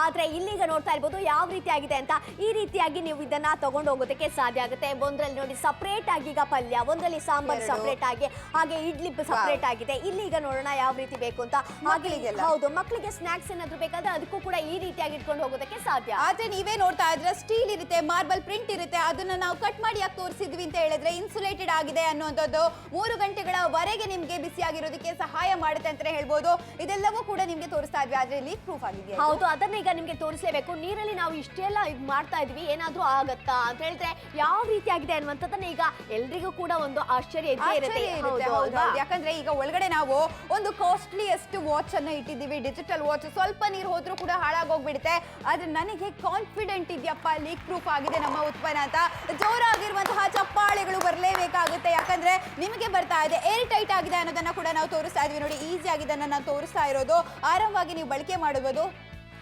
ಆದ್ರೆ ಇಲ್ಲಿಗ ನೋಡ್ತಾ ಇರ್ಬೋದು ಯಾವ ರೀತಿ ಆಗಿದೆ ಅಂತ. ಈ ರೀತಿಯಾಗಿ ನೀವು ಇದನ್ನ ತಗೊಂಡು ಹೋಗೋದಕ್ಕೆ ಸಾಧ್ಯ ಆಗುತ್ತೆ. ಒಂದ್ರಲ್ಲಿ ನೋಡಿ ಸಪರೇಟ್ ಆಗಿ ಈಗ ಪಲ್ಯ, ಒಂದ್ರಲ್ಲಿ ಸಾಂಬಾರ್ ಸಪರೇಟ್ ಆಗಿ, ಹಾಗೆ ಇಡ್ಲಿ ಸಪರೇಟ್ ಆಗಿದೆ. ಇಲ್ಲಿ ಈಗ ನೋಡೋಣ ಯಾವ ರೀತಿ ಬೇಕು ಅಂತ. ಮಕ್ಕಳಿಗೆಲ್ಲ. ಹೌದು, ಮಕ್ಕಳಿಗೆ ಸ್ನಾಕ್ಸ್ ಏನಾದ್ರು ಬೇಕಾದ್ರೆ ಅದಕ್ಕೂ ಕೂಡ ಈ ರೀತಿಯಾಗಿ ಇಟ್ಕೊಂಡು ಹೋಗೋದಕ್ಕೆ ಸಾಧ್ಯ. ಆದ್ರೆ ನೀವೇ ನೋಡ್ತಾ ಇದ್ರೆ ಸ್ಟೀಲ್ ಇರುತ್ತೆ, ಮಾರ್ಬಲ್ ಪ್ರಿಂಟ್ ಇರುತ್ತೆ, ಅದನ್ನ ನಾವು ಕಟ್ ಮಾಡಿ ಯಾಕೆ ತೋರಿಸಿದ್ವಿ ಅಂತ ಹೇಳಿದ್ರೆ ಇನ್ಸುಲೇಟೆಡ್ ಆಗಿದೆ ಅನ್ನುವಂಥದ್ದು 3 ಗಂಟೆಗಳವರೆಗೆ ನಿಮ್ಗೆ ಬಿಸಿಯಾಗಿರೋದಕ್ಕೆ ಸಹಾಯ ಮಾಡುತ್ತೆ ಅಂತಾನೆ ಹೇಳ್ಬೋದು. ಇದೆಲ್ಲವೂ ಕೂಡ ನಿಮ್ಗೆ ತೋರಿಸ್ತಾ ಇದ್ವಿ, ಆದ್ರೆ ಲೀಕ್ ಪ್ರೂಫ್ ಆಗಿದೆ. ಹೌದು, ಅದನ್ನ ಈಗ ನಿಮ್ಗೆ ತೋರಿಸಲೇಬೇಕು. ನೀರಲ್ಲಿ ನಾವು ಇಷ್ಟೆಲ್ಲ ಇದು ಮಾಡ್ತಾ ಇದೀವಿ, ಏನಾದ್ರೂ ಆಗತ್ತಾ ಅಂತ ಹೇಳಿದ್ರೆ ಯಾವ ರೀತಿ ಆಗಿದೆ ಅನ್ನುವಂಥದ್ದನ್ನ ಈಗ ಎಲ್ರಿಗೂ ಕೂಡ ಒಂದು ಆಶ್ಚರ್ಯ ಇದ್ದೇ ಇರುತ್ತೆ. ಯಾಕಂದ್ರೆ ಈಗ ಒಳಗಡೆ ನಾವು ಒಂದು ಕಾಸ್ಟ್ಲಿಯೆಸ್ಟ್ ವಾಚ್ ಅನ್ನ ಇಟ್ಟಿದ್ದೀವಿ, ಡಿಜಿಟಲ್ ವಾಚ್. ಸ್ವಲ್ಪ ನೀರು ಹೋದ್ರೂ ಕೂಡ ಹಾಳಾಗೋಗ್ಬಿಡುತ್ತೆ. ಆದ್ರೆ ನನಗೆ ಕಾನ್ಫಿಡೆಂಟ್ ಇದೆಯಪ್ಪ, ಲೀಕ್ ಪ್ರೂಫ್ ಆಗಿದೆ ನಮ್ಮ ಉತ್ಪನ್ನ ಅಂತ. ಜೋರಾಗಿರುವಂತಹ ಚಪ್ಪಾಳೆಗಳು ಬರಲೇಬೇಕಾಗುತ್ತೆ, ಯಾಕಂದ್ರೆ ನಿಮಗೆ ಬರ್ತಾ ಇದೆ ಏರ್ ಟೈಟ್ ಆಗಿದೆ ಅನ್ನೋದನ್ನ ಕೂಡ ನಾವು ತೋರಿಸ್ತಾ ಇದೀವಿ. ನೋಡಿ, ಈಸಿ ಆಗಿದೆ ನಾನು ತೋರಿಸ್ತಾ ಇರೋದು, ಆರಾಮವಾಗಿ ನೀವು ಬಳಕೆ ಮಾಡಬಹುದು.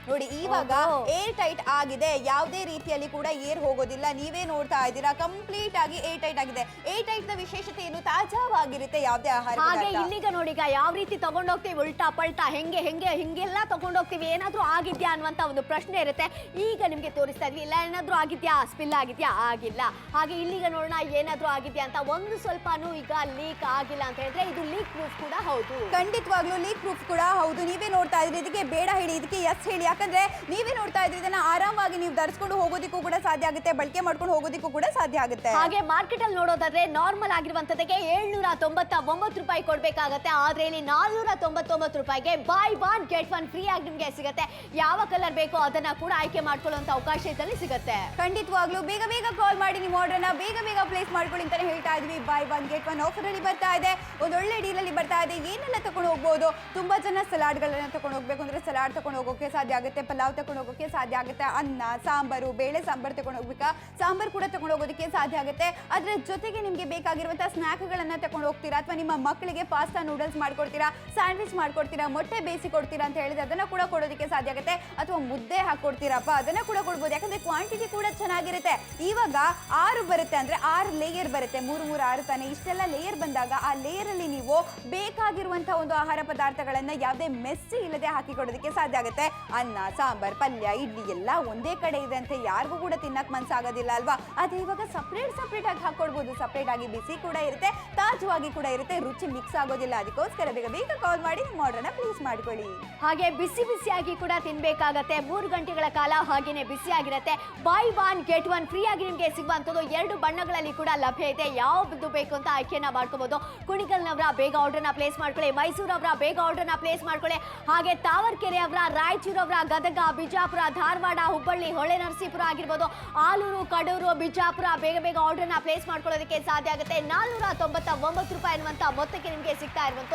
ನೋಡಿ, ಇವಾಗ ಏರ್ ಟೈಟ್ ಆಗಿದೆ, ಯಾವುದೇ ರೀತಿಯಲ್ಲಿ ಕೂಡ ಏರ್ ಹೋಗೋದಿಲ್ಲ. ನೀವೇ ನೋಡ್ತಾ ಇದ್ದೀರಾ, ಕಂಪ್ಲೀಟ್ ಆಗಿ ಏರ್ ಟೈಟ್ ಆಗಿದೆ. ಏರ್ ಟೈಟ್ ನ ವಿಶೇಷತೆ ಏನು, ತಾಜಾವಾಗಿರುತ್ತೆ ಯಾವುದೇ ಆಹಾರ. ಹಾಗೆ ಇಲ್ಲಿಗ ನೋಡಿ, ಈಗ ಯಾವ ರೀತಿ ತಗೊಂಡೋಗ್ತೀವಿ, ಉಲ್ಟಾ ಪಲ್ಟಾ ಹಿಂಗೆಲ್ಲ ತಗೊಂಡೋಗ್ತೀವಿ, ಏನಾದ್ರೂ ಆಗಿದ್ಯಾ ಅನ್ನುವಂತ ಒಂದು ಪ್ರಶ್ನೆ ಇರುತ್ತೆ. ಈಗ ನಿಮ್ಗೆ ತೋರಿಸ್ತಾ ಇದ್ವಿ, ಇಲ್ಲ ಏನಾದ್ರೂ ಆಗಿದ್ಯಾ, ಸ್ಪಿಲ್ ಆಗಿದ್ಯಾ, ಆಗಿಲ್ಲ. ಹಾಗೆ ಇಲ್ಲಿಗ ನೋಡೋಣ ಏನಾದ್ರೂ ಆಗಿದ್ಯಾ ಅಂತ. ಒಂದು ಸ್ವಲ್ಪನೂ ಈಗ ಲೀಕ್ ಆಗಿಲ್ಲ ಅಂತ ಹೇಳಿದ್ರೆ ಇದು ಲೀಕ್ ಪ್ರೂಫ್ ಕೂಡ ಹೌದು. ಖಂಡಿತವಾಗ್ಲೂ ಲೀಕ್ ಪ್ರೂಫ್ ಕೂಡ ಹೌದು. ನೀವೇ ನೋಡ್ತಾ ಇದ್ರಿ, ಇದಕ್ಕೆ ಬೇಡ ಹೇಳಿ, ಇದಕ್ಕೆ ಎಸ್ ಹೇಳಿ. ಯಾಕಂದ್ರೆ ನೀವೇ ನೋಡ್ತಾ ಇದ್ರಿ, ಇದನ್ನ ಆರಾಮಾಗಿ ನೀವು ಧರಿಸ್ಕೊಂಡು ಹೋಗೋದಿಕ್ಕೂ ಕೂಡ ಸಾಧ್ಯ ಆಗುತ್ತೆ, ಬಳಕೆ ಮಾಡ್ಕೊಂಡು ಹೋಗೋದಿಕ್ಕೂ ಕೂಡ ಸಾಧ್ಯ ಆಗುತ್ತೆ. ಹಾಗೆ ಮಾರ್ಕೆಟ್ ಅಲ್ಲಿ ನೋಡೋದಾದ್ರೆ ನಾರ್ಮಲ್ ಆಗಿರುವಂತದಕ್ಕೆ 799 ರೂಪಾಯಿ ಕೊಡ್ಬೇಕಾಗತ್ತೆ. ಆದ್ರೆ ಇಲ್ಲಿ 499 ರೂಪಾಯಿಗೆ by one get one free ಆಗಿ ನಿಮ್ಗೆ ಸಿಗುತ್ತೆ. ಯಾವ ಕಲರ್ ಬೇಕೋ ಅದನ್ನ ಕೂಡ ಆಯ್ಕೆ ಮಾಡ್ಕೊಳ್ಳುವಂತ ಅವಕಾಶ ಇದರಲ್ಲಿ ಸಿಗುತ್ತೆ. ಖಂಡಿತವಾಗ್ಲೂ ಬೇಗ ಕಾಲ್ ಮಾಡಿ ನಿಮ್ಮ ಆರ್ಡರ್ನ ಬೇಗ ಪ್ಲೇಸ್ ಮಾಡ್ಕೊಳ್ಳಿ ಅಂತಾನೆ ಹೇಳ್ತಾ ಇದ್ವಿ. By one get one offer ಅಲ್ಲಿ ಬರ್ತಾ ಇದೆ, ಒಂದು ಒಳ್ಳೆ ಡೀಲ್ ಅಲ್ಲಿ ಬರ್ತಾ ಇದೆ. ಏನೆಲ್ಲ ತಗೊಂಡು ಹೋಗ್ಬೋದು, ತುಂಬಾ ಜನ ಸಲಾಡ್ ಗಳನ್ನ ತಗೊಂಡು ಹೋಗ್ಬೇಕು ಅಂದ್ರೆ ಸಲಾಡ್ ತಗೊಂಡು ಹೋಗೋಕೆ ಸಾಧ್ಯ ಆಗುತ್ತೆ, ಪಲಾವ್ ತಗೊಂಡು ಹೋಗೋಕೆ ಸಾಧ್ಯ ಆಗುತ್ತೆ, ಅನ್ನ ಸಾಂಬಾರು, ಬೇಳೆ ಸಾಂಬಾರು ತಗೊಂಡು ಹೋಗ್ಬೇಕಾ, ಸಾಂಬಾರು ಕೂಡ ತಗೊಂಡು ಹೋಗೋದಕ್ಕೆ ಸಾಧ್ಯ ಆಗುತ್ತೆ. ಅದ್ರ ಜೊತೆಗೆ ನಿಮ್ಗೆ ಬೇಕಾಗಿರುವಂತಹ ಸ್ನಾಕ್ ಗಳನ್ನ ತಗೊಂಡು ಹೋಗ್ತೀರಾ, ಅಥವಾ ನಿಮ್ಮ ಮಕ್ಕಳಿಗೆ ಪಾಸ್ತಾ ನೂಡಲ್ಸ್ ಮಾಡ್ಕೊಡ್ತೀರಾ, ಸ್ಯಾಂಡ್ವಿಚ್ ಮಾಡ್ಕೊಡ್ತೀರಾ, ಮೊಟ್ಟೆ ಬೇಯಿಸಿ ಕೊಡ್ತೀರಾ ಅಂತ ಹೇಳಿದ್ರೆ ಅದನ್ನ ಕೂಡ ಕೊಡೋದಕ್ಕೆ ಸಾಧ್ಯ ಆಗುತ್ತೆ. ಅಥವಾ ಮುದ್ದೆ ಹಾಕೊಡ್ತೀರಪ್ಪ, ಅದನ್ನ ಕೂಡ ಕೊಡ್ಬೋದು. ಯಾಕಂದ್ರೆ ಕ್ವಾಂಟಿಟಿ ಕೂಡ ಚೆನ್ನಾಗಿರುತ್ತೆ. ಇವಾಗ 6 ಬರುತ್ತೆ ಅಂದ್ರೆ 6 ಲೇಯರ್ ಬರುತ್ತೆ, 3 6 ತಾನೆ. ಇಷ್ಟೆಲ್ಲ ಲೇಯರ್ ಬಂದಾಗ ಆ ಲೇಯರ್ ಅಲ್ಲಿ ನೀವು ಬೇಕಾಗಿರುವಂತಹ ಒಂದು ಆಹಾರ ಪದಾರ್ಥಗಳನ್ನ ಯಾವುದೇ ಮೆಸ್ಸಿ ಇಲ್ಲದೆ ಹಾಕಿ ಕೊಡೋದಕ್ಕೆ ಸಾಧ್ಯ ಆಗುತ್ತೆ. ಅನ್ನ, ಸಾಂಬಾರ್, ಪಲ್ಯ, ಇಡ್ಲಿ ಎಲ್ಲ ಒಂದೇ ಕಡೆ ಇದೆ ಅಂತ ಯಾರಿಗೂ ಕೂಡ ತಿನ್ನಕ್ ಮನ್ಸಾಗೋದಿಲ್ಲ ಅಲ್ವಾ. ಅದೇ ಇವಾಗ ಸಪ್ರೇಟ್ ಆಗಿ ಹಾಕೊಡ್ಬೋದು. ಸಪ್ರೇಟ್ ಆಗಿ ಬಿಸಿ ಕೂಡ ಇರುತ್ತೆ, ತಾಜವಾಗಿ ಕೂಡ ಇರುತ್ತೆ, ರುಚಿ ಮಿಕ್ಸ್ ಆಗೋದಿಲ್ಲ. ಅದಕ್ಕೋಸ್ಕರ ಬೇಗ ಕಾಲ್ ಮಾಡಿ ನಿಮ್ಮ ಆರ್ಡರ್ನ ಪ್ಲೇಸ್ ಮಾಡ್ಕೊಳ್ಳಿ. ಹಾಗೆ ಬಿಸಿಯಾಗಿ ಕೂಡ ತಿನ್ಬೇಕಾಗತ್ತೆ, 3 ಗಂಟೆಗಳ ಕಾಲ ಹಾಗೇನೆ ಬಿಸಿಯಾಗಿರುತ್ತೆ. Buy one get one free ಆಗಿ ನಿಮ್ಗೆ ಸಿಗುವಂತದ್ದು 2 ಬಣ್ಣಗಳಲ್ಲಿ ಕೂಡ ಲಭ್ಯ ಇದೆ. ಯಾವ್ದು ಬೇಕು ಅಂತ ಆಯ್ಕೆನ ಮಾಡ್ಕೋಬಹುದು. ಕುಣಿಗಲ್ನವರ ಬೇಗ ಆರ್ಡರ್ನ ಪ್ಲೇಸ್ ಮಾಡ್ಕೊಳ್ಳಿ, ಮೈಸೂರವರ ಬೇಗ ಆರ್ಡರ್ನ ಪ್ಲೇಸ್ ಮಾಡ್ಕೊಳ್ಳಿ. ಹಾಗೆ ತಾವರ್ಕೆರೆ ಅವರ, ರಾಯಚೂರವರ, ಗದಗ, ಬಿಜಾಪುರ, ಧಾರವಾಡ, ಹುಬ್ಬಳ್ಳಿ, ಹೊಳೆನರಸೀಪುರ ಆಗಿರ್ಬೋದು, ಆಲೂರು, ಕಡೂರು, ಬಿಜಾಪುರ ಬೇಗ ಆರ್ಡರ್ನ ಪ್ಲೇಸ್ ಮಾಡ್ಕೊಳ್ಳೋದಕ್ಕೆ ಸಾಧ್ಯ ಆಗುತ್ತೆ. 499 ರೂಪಾಯಿ ಅನ್ನುವಂತ ಮೊತ್ತಕ್ಕೆ ನಿಮಗೆ ಸಿಗ್ತಾ ಇರುವಂತ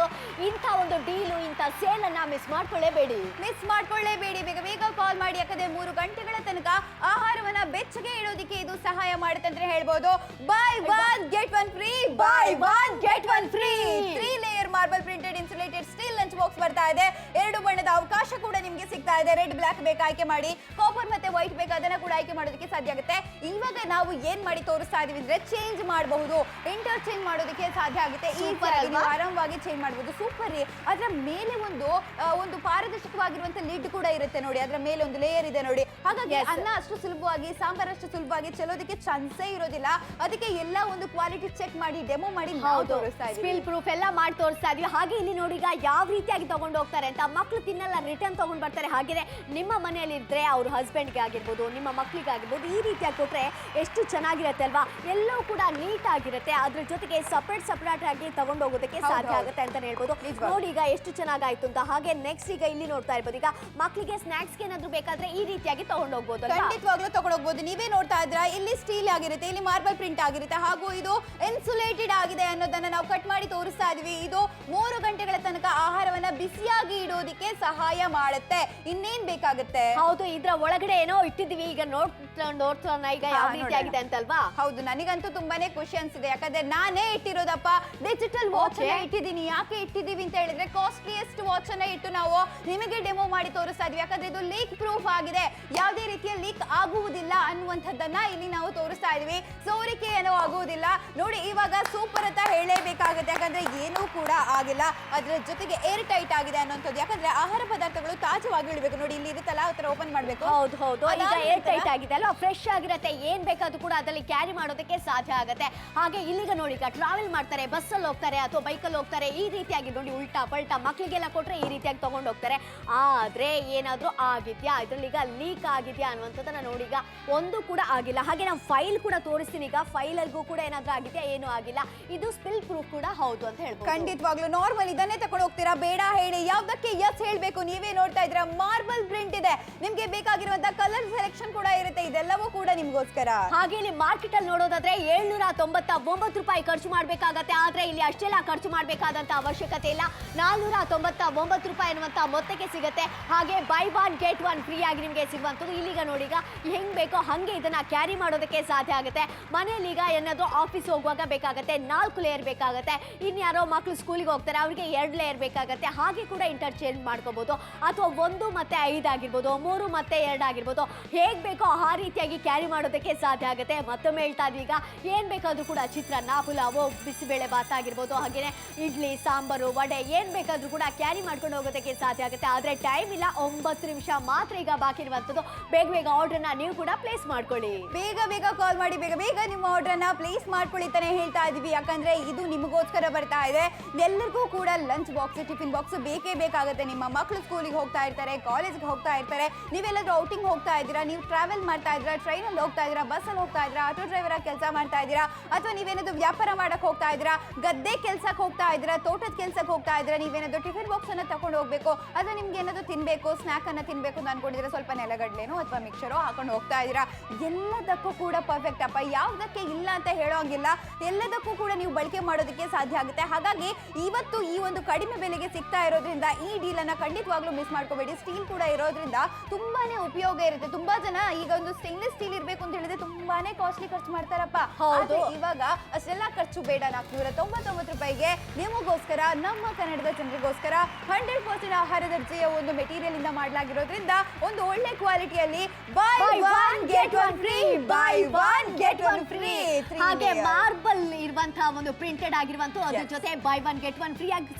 ಇಂಥ ಒಂದು ಡೀಲು, ಇಂಥ ಸೇಲ್ ಅನ್ನ ಮಿಸ್ ಮಾಡ್ಕೊಳ್ಳೇಬೇಡಿ. ಬೇಗ ಕಾಲ್ ಮಾಡಿ. ಯಾಕಂದ್ರೆ 3 ಗಂಟೆಗಳ ತನಕ ಆಹಾರವನ್ನ ಬೆಚ್ಚಗೆ ಇಡೋದಕ್ಕೆ ಇದು ಸಹಾಯ ಮಾಡುತ್ತೆ ಅಂತ ಹೇಳ್ಬೋದು. By one get one free, buy one get one free. 3 layer marble printed insulated steel lunch box ಬರ್ತಾ ಇದೆ. 2 ಬಣ್ಣದ ಅವಕಾಶ ಕೂಡ ನಿಮ್ಗೆ ಸಿಗ್ತಾ ಇದೆ. ರೆಡ್, ಬ್ಲಾಕ್ ಬೇಕು ಆಯ್ಕೆ ಮಾಡಿ, ಕಾಪರ್ ಮತ್ತೆ ವೈಟ್ ಬೇಕು ಅದನ್ನ ಕೂಡ ಆಯ್ಕೆ ಮಾಡೋದಕ್ಕೆ ಸಾಧ್ಯ ಆಗುತ್ತೆ. ಇವಾಗ ನಾವು ಏನ್ ಮಾಡಿ ತೋರಿಸ್ತಾ ಇದೀವಿ ಅಂದ್ರೆ ಚೇಂಜ್ ಮಾಡಬಹುದು, ಇಂಟರ್ ಚೇಂಜ್ ಮಾಡೋದಕ್ಕೆ ಸಾಧ್ಯ ಆಗುತ್ತೆ. ನೀವು ಆರಾಮವಾಗಿ ಚೇಂಜ್ ಮಾಡಬಹುದು. ಸೂಪರ್ ರೀ. ಅದರ ಮೇಲೆ ಒಂದು ಪಾರದರ್ಶಕವಾಗಿರುವಂತ ಲಿಡ್ ಕೂಡ ಇರುತ್ತೆ ನೋಡಿ, ಅದರ ಮೇಲೆ ಒಂದು ಲೇಯರ್ ಇದೆ ನೋಡಿ. ಹಾಗಾಗಿ ಅನ್ನ ಅಷ್ಟು ಸುಲಭವಾಗಿ, ಸಾಂಬಾರ್ ಅಷ್ಟು ಸುಲಭವಾಗಿ ಚೆಲ್ಲೋದಕ್ಕೆ ಚಾನ್ಸೇ ಇರೋದಿಲ್ಲ. ಅದಕ್ಕೆ ಎಲ್ಲ ಒಂದು ಕ್ವಾಲಿಟಿ ಚೆಕ್ ಮಾಡಿ, ಡೆಮೋ ಮಾಡಿ ನಾವು ತೋರಿಸ್ತಾ ಇದೀವಿ. ಸ್ಪಿಲ್ ಪ್ರೂಫ್ ಎಲ್ಲ ಮಾಡಿ ತೋರಿಸ್ತಾ ಇದೀವಿ. ಹಾಗೆ ಇಲ್ಲಿ ನೋಡಿ, ಈಗ ಯಾವ ರೀತಿಯಾಗಿ ತಗೊಂಡು ಹೋಗ್ತಾರೆ ಅಂತ. ಮಕ್ಕಳು ತಿನ್ನಲ್ಲ, ರಿಟರ್ನ್ ತಗೊಂಡ್ ಬರ್ತಾರೆ. ಹಾಗೆ ನಿಮ್ಮ ಮನೆಯಲ್ಲಿ ಇದ್ರೆ ಅವ್ರ ಹಸ್ಬೆಂಡ್ಗೆ ಆಗಿರ್ಬೋದು, ನಿಮ್ಮ ಮಕ್ಕಳಿಗೆ ಆಗಿರ್ಬೋದು, ಈ ರೀತಿಯಾಗಿ ಕೊಟ್ರೆ ಎಷ್ಟು ಚೆನ್ನಾಗಿರುತ್ತೆ ಅಲ್ವಾ. ಎಲ್ಲವೂ ಕೂಡ ನೀಟ್ ಆಗಿರುತ್ತೆ. ಅದ್ರ ಜೊತೆಗೆ ಸಪ್ರೇಟ್ ಆಗಿ ತಗೊಂಡು ಹೋಗೋದಕ್ಕೆ ಸಾಧ್ಯ ಆಗುತ್ತೆ ಅಂತ ಹೇಳ್ಬೋದು. ನೋಡಿ ಈಗ ಎಷ್ಟು ಚೆನ್ನಾಗಾಯ್ತು ಅಂತ. ಹಾಗೆ ನೆಕ್ಸ್ಟ್ ಈಗ ಇಲ್ಲಿ ನೋಡ್ತಾ ಇರ್ಬೋದು, ಈಗ ಮಕ್ಕಳಿಗೆ ಸ್ನಾಕ್ಸ್ಗೆ ಏನಾದ್ರು ಬೇಕಾದ್ರೆ ಈ ರೀತಿಯಾಗಿ ತಗೊಂಡು ಹೋಗ್ಬೋದು. ಖಂಡಿತವಾಗ್ಲೂ ತಗೊಂಡು ಹೋಗ್ಬೋದು. ನೀವೇ ನೋಡ್ತಾ ಇದ್ರ, ಇಲ್ಲಿ ಸ್ಟೀಲ್ ಆಗಿರುತ್ತೆ, ಇಲ್ಲಿ ಮಾರ್ಬಲ್ ಪ್ರಿಂಟ್ ಆಗಿರುತ್ತೆ, ಹಾಗೂ ಇದು ಇನ್ಸುಲೇಟೆಡ್ ಆಗಿದೆ ಅನ್ನೋದನ್ನ ನಾವು ಕಟ್ ಮಾಡಿ ತೋರಿಸ್ತಾ ಇದೀವಿ. ಇದು 3 ಗಂಟೆಗಳ ತನಕ ಆಹಾರವನ್ನ ಬಿಸಿಯಾಗಿ ಇಡೋದಕ್ಕೆ ಸಹಾಯ ಮಾಡುತ್ತೆ. ಇನ್ನೇನ್ ಬೇಕಾಗುತ್ತೆ? ಹೌದು, ಇದ್ರ ಒಳಗಡೆ ಏನೋ ಇಟ್ಟಿದೀವಿ. ಈಗ ನೋಡ್ತೋಣ ಈಗ ಯಾವ ರೀತಿ ಆಗಿದೆ ಅಂತಲ್ವಾ. ಹೌದು, ನನಗಂತೂ ತುಂಬಾನೇ ಖುಷಿ ಅನ್ಸಿದೆ. ಯಾಕಂದ್ರೆ ನಾನೇ ಇಟ್ಟಿರೋದಪ್ಪ ಡಿಜಿಟಲ್ ವಾಚ್ ಇಟ್ಟಿದ್ದೀನಿ. ಯಾಕೆ ಇಟ್ಟಿದೀವಿ ಅಂತ ಹೇಳಿದ್ರೆ ಕಾಸ್ಟ್ಲಿಯೆಸ್ಟ್ ವಾಚ್ ಅನ್ನ ಇಟ್ಟು ನಾವು ನಿಮಗೆ ಡೆಮೋ ಮಾಡಿ ತೋರಿಸ್ತಾ ಇದೀವಿ. ಯಾಕಂದ್ರೆ ಇದು ಲೀಕ್ ಪ್ರೂಫ್ ಆಗಿದೆ, ಯಾವುದೇ ರೀತಿಯ ಲೀಕ್ ಆಗುವುದಿಲ್ಲ ಅನ್ನುವಂಥದ್ದನ್ನ ಇಲ್ಲಿ ನಾವು ತೋರಿಸ್ತಾ ಇದೀವಿ. ಸೋರಿಕೆ ಏನೋ ಆಗುವುದಿಲ್ಲ. ನೋಡಿ, ಇವಾಗ ಸೂಪರ್ ಅಂತ ಹೇಳಲೇಬೇಕಾಗುತ್ತೆ, ಯಾಕಂದ್ರೆ ಏನೂ ಕೂಡ ಆಗಿಲ್ಲ. ಅದ್ರ ಜೊತೆಗೆ ಏರ್ ಟೈಟ್ ಆಗಿದೆ ಅನ್ನೋಂಥದ್ದು. ಯಾಕಂದ್ರೆ ಆಹಾರ ಪದಾರ್ಥಗಳು ತಾಜಾವಾಗಿ ಇಡಬೇಕು. ನೋಡಿ ಇಲ್ಲಿ ಇರುತ್ತಲ್ಲ ಆ ತರ ಓಪನ್ ಮಾಡ್ಬೇಕು. ಹೌದು ಹೌದು, ಈಗ ಏರ್ ಟೈಟ್ ಆಗಿದೆ ಅಲ್ವಾ, ಫ್ರೆಶ್ ಆಗಿರುತ್ತೆ, ಏನ್ ಬೇಕಾದ್ರೂ ಕೂಡ ಅದರಲ್ಲಿ ಕ್ಯಾರಿ ಮಾಡೋದಕ್ಕೆ ಸಾಧ್ಯ ಆಗುತ್ತೆ. ಹಾಗೆ ಇಲ್ಲಿಗ ನೋಡಿ, ಈಗ ಟ್ರಾವೆಲ್ ಮಾಡ್ತಾರೆ, ಬಸ್ಸಲ್ಲಿ ಹೋಗ್ತಾರೆ ಅಥವಾ ಬೈಕಲ್ಲಿ ಹೋಗ್ತಾರೆ, ಈ ರೀತಿಯಾಗಿ ನೋಡಿ ಉಲ್ಟಾ ಪಲ್ಟಾ ಮಕ್ಳಿಗೆಲ್ಲ ಕೊಟ್ರೆ ಈ ರೀತಿಯಾಗಿ ತಗೊಂಡು ಹೋಗ್ತಾರೆ. ಆದ್ರೆ ಏನಾದ್ರೂ ಆಗಿದ್ಯಾ, ಇದ್ರಲ್ಲಿ ಈಗ ಲೀಕ್ ಆಗಿದ್ಯಾ ಅನ್ನುವಂಥದ್ದನ್ನ ನೋಡಿ, ಈಗ ಒಂದು ಕೂಡ ಆಗಿಲ್ಲ. ಹಾಗೆ ನಾವು ಫೈಲ್ ಕೂಡ ತೋರಿಸ್ತೀನಿ, ಈಗ ಫೈಲರ್ಗೂ ಕೂಡ ಏನಾದ್ರೂ ಆಗಿದ್ಯಾ, ಏನೂ ಆಗಿಲ್ಲ. ಇದು ಸ್ಪಿಲ್ ಪ್ರೂಫ್ ಕೂಡ ಹೌದು ಅಂತ ಹೇಳ್ಬೋದು. ಖಂಡಿತವಾಗ್ಲೂ ನಾರ್ಮಲ್ ಇದನ್ನೇ ತಗೊಂಡು ಹೋಗ್ತೀರಾ, ಬೇಡ ಹೇಳಿ ಯಾವ್ದಕ್ಕೆ ಎಸ್ ಹೇಳ್ಬೇಕು. ನೀವೇ ನೋಡ್ತಾ ಇದ್ದೀರಾ ಮಾರ್ಬಲ್ ಪ್ರಿಂಟ್ ಇದೆ, ನಿಮ್ಗೆ ಬೇಕಾಗಿರುವಂತ ಕಲರ್ ಸೆಲೆಕ್ಷನ್ ಕೂಡ ಇರುತ್ತೆ, ಇದೆಲ್ಲವೂ ಕೂಡ ನಿಮ್ಗೋಸ್ಕರ. ಹಾಗೆ ಇಲ್ಲಿ ಮಾರ್ಕೆಟ್ ಅಲ್ಲಿ ನೋಡೋದಾದ್ರೆ 799 ರೂಪಾಯಿ ಖರ್ಚು ಮಾಡ್ಬೇಕಾಗತ್ತೆ. ಆದ್ರೆ ಇಲ್ಲಿ ಅಷ್ಟೆಲ್ಲ ಖರ್ಚು ಮಾಡ್ಬೇಕಾದಂತ ಅವಶ್ಯಕತೆ ಇಲ್ಲ, 499 ರೂಪಾಯಿ ಅನ್ನುವಂತ ಮೊತ್ತಕ್ಕೆ ಸಿಗುತ್ತೆ. ಹಾಗೆ by one get one free ಆಗಿ ನಿಮ್ಗೆ ಸಿಗುವಂತದ್ದು. ಇಲ್ಲಿಗ ನೋಡಿ, ಈಗ ಹೆಂಗ್ ಬೇಕೋ ಹಂಗೆ ಇದನ್ನ ಕ್ಯಾರಿ ಮಾಡೋದಕ್ಕೆ ಸಾಧ್ಯ ಆಗುತ್ತೆ. ಮನೆಯಲ್ಲಿ ಈಗ ಏನಾದ್ರು ಆಫೀಸ್ ಹೋಗುವಾಗ ಬೇಕಾಗತ್ತೆ 4 ಲೇಯರ್ ಬೇಕಾಗತ್ತೆ. ಇನ್ಯಾರೋ ಮಕ್ಳು ಸ್ಕೂಲಿಗೆ ಹೋಗ್ತಾರೆ, ಅವ್ರಿಗೆ 2 ಲೇಯರ್ ಬೇಕಾಗತ್ತೆ. ಹಾಗೆ ಕೂಡ ಇಂಟರ್ಚೇಂಜ್ ಮಾಡ್ಕೋಬಹುದು, ಅಥವಾ 1 ಮತ್ತೆ 5 ಆಗಿರ್ಬೋದು, 3 ಮತ್ತೆ 2 ಆಗಿರ್ಬೋದು, ಹೇಗ್ ಬೇಕೋ ಆ ರೀತಿಯಾಗಿ ಕ್ಯಾರಿ ಮಾಡೋದಕ್ಕೆ ಸಾಧ್ಯ ಆಗುತ್ತೆ. ಮತ್ತೊಮ್ಮೆ ಹೇಳ್ತಾ ಇದ್ದೀವಿ, ಈಗ ಏನ್ ಬೇಕಾದ್ರೂ ಕೂಡ ಚಿತ್ರಾನ್ನ, ಪುಲಾವು, ಬಿಸಿಬೇಳೆ ಬಾತ್ ಆಗಿರ್ಬೋದು, ಹಾಗೇನೆ ಇಡ್ಲಿ, ಸಾಂಬಾರು, ವಡೆ, ಏನ್ ಬೇಕಾದ್ರೂ ಕೂಡ ಕ್ಯಾರಿ ಮಾಡ್ಕೊಂಡು ಹೋಗೋದಕ್ಕೆ ಸಾಧ್ಯ ಆಗುತ್ತೆ. ಆದ್ರೆ ಟೈಮ್ ಇಲ್ಲ, 9 ನಿಮಿಷ ಮಾತ್ರ ಈಗ ಬಾಕಿ ಇರುವಂತದ್ದು. ಬೇಗ ಬೇಗ ಆರ್ಡರ್ನ ನೀವು ಕೂಡ ಪ್ಲೇಸ್ ಮಾಡ್ಕೊಳ್ಳಿ. ಬೇಗ ಬೇಗ ಕಾಲ್ ಮಾಡಿ, ಬೇಗ ಬೇಗ ನಿಮ್ಮ ಆರ್ಡರ್ನ ಪ್ಲೇಸ್ ಮಾಡ್ಕೊಳ್ಳಿ ತಾನೆ ಹೇಳ್ತಾ ಇದೀವಿ. ಯಾಕಂದ್ರೆ ಇದು ನಿಮಗೋಸ್ಕರ ಬರ್ತಾ ಇದೆ. ಎಲ್ಲರಿಗೂ ಕೂಡ ಲಂಚ್ ಬಾಕ್ಸ್, ಟಿಫಿನ್ ಬಾಕ್ಸ್ ಬೇಕೇ ಬೇಕಾಗುತ್ತೆ. ನಿಮ್ಮ ಮಕ್ಕಳು ಸ್ಕೂಲಿಗೆ ಹೋಗ್ತಾ ಇರ್ತಾರೆ, ಕಾಲೇಜ್ಗೆ ಹೋಗ್ತಾ ಇರ್ತಾರೆ, ನೀವೆಲ್ಲಾದ್ರೂ ಔಟಿಂಗ್ ಹೋಗ್ತಾ ಇದ್ದೀರಾ, ನೀವು ಟ್ರಾವೆಲ್ ಮಾಡ್ತಾ ಇದ್ದೀರಾ, ಟ್ರೈನಲ್ಲಿ ಹೋಗ್ತಾ ಇದ್ದೀರಾ, ಬಸ್ಸಲ್ಲಿ ಹೋಗ್ತಾ ಇದ್ದೀರಾ, ಆಟೋ ಡ್ರೈವರ್ ಆಗಿ ಕೆಲಸ ಮಾಡ್ತಾ ಇದ್ದೀರಾ, ಅಥವಾ ನೀವೇನಾದ್ರು ವ್ಯಾಪಾರ ಮಾಡಕ್ ಹೋಗ್ತಾ ಇದ್ದೀರಾ, ಗದ್ದೆ ಕೆಲ್ಸಕ್ಕೆ ಹೋಗ್ತಾ ಇದ್ದೀರಾ, ತೋಟದ ಕೆಲ್ಸಕ್ಕೆ ಹೋಗ್ತಾ ಇದ್ದೀರಾ, ನೀವೇನಾದ್ರು ಟಿಫಿನ್ ಬಾಕ್ಸ್ ಅನ್ನ ತಗೊಂಡು ಹೋಗ್ಬೇಕು, ಅಥವಾ ನಿಮ್ಗೆ ಏನಾದ್ರು ತಿನ್ಬೇಕು, ಸ್ನಾಕ್ ಅನ್ನ ತಿನ್ಬೇಕು ಅಂತ ಅನ್ಕೊಂಡಿದ್ರೆ ಸ್ವಲ್ಪ ನೆಲಗಡ್ಲೆನೋ ಅಥವಾ ಮಿಕ್ಸರೋ ಹಾಕೊಂಡು ಹೋಗ್ತಾ ಇದ್ದೀರಾ, ಎಲ್ಲದಕ್ಕೂ ಕೂಡ ಪರ್ಫೆಕ್ಟ್ ಅಪ್ಪ. ಯಾವ್ದಕ್ಕೆ ಇಲ್ಲ ಅಂತ ಹೇಳೋಂಗಿಲ್ಲ, ಎಲ್ಲದಕ್ಕೂ ಕೂಡ ನೀವು ಬಳಕೆ ಮಾಡೋದಕ್ಕೆ ಸಾಧ್ಯ ಆಗುತ್ತೆ. ಹಾಗಾಗಿ ಇವತ್ತು ಈ ಒಂದು ಕಡಿಮೆ ಬೆಲೆಗೆ ಸಿಗ್ತಾ ಇರೋದ್ರಿಂದ ಈ ಡೀಲ್ ಅನ್ನ ಖಂಡಿತವಾಗ್ಲೂ ಮಿಸ್ ಮಾಡ್ಕೋಬೇಡಿ. ಸ್ಟೀಲ್ ಕೂಡ ಇರೋದ್ರಿಂದ ತುಂಬಾನೇ ಉಪಯೋಗ ಇರುತ್ತೆ. ತುಂಬಾ ಜನ ಈಗ ಒಂದು ಸ್ಟೇನ್ಲೆಸ್ ಸ್ಟೀಲ್ ಇರ್ಬೇಕು ಅಂತ ಹೇಳಿದ್ರೆ ತುಂಬಾನೇ ಕಾಸ್ಟ್ಲಿ ಖರ್ಚು ಮಾಡ್ತಾರಪ್ಪ. ಹೌದು, ಇವಾಗ ಅಷ್ಟೆಲ್ಲ ಖರ್ಚು ಬೇಡ. 499 ರೂಪಾಯಿಗೆ ನಿಮಗೋಸ್ಕರ, ನಮ್ಮ ಕನ್ನಡದ ಜನರಿಗೋಸ್ಕರ 100% ಆಹಾರ ದರ್ಜೆಯ ಒಂದು ಮೆಟೀರಿಯಲ್ ಇಂದ ಮಾಡಲಾಗಿರೋದ್ರಿಂದ ಒಂದು ಒಳ್ಳೆ ಕ್ವಾಲಿಟಿಯಲ್ಲಿ buy one get one free, buy one get one free. ಹಾಗೆ ಮಾರ್ಬಲ್ ಇರುವಂತಹ ಒಂದು ಪ್ರಿಂಟೆಡ್ ಆಗಿರುವಂತ ಅದ್ರ ಜೊತೆ buy one get one free ಆಗಿ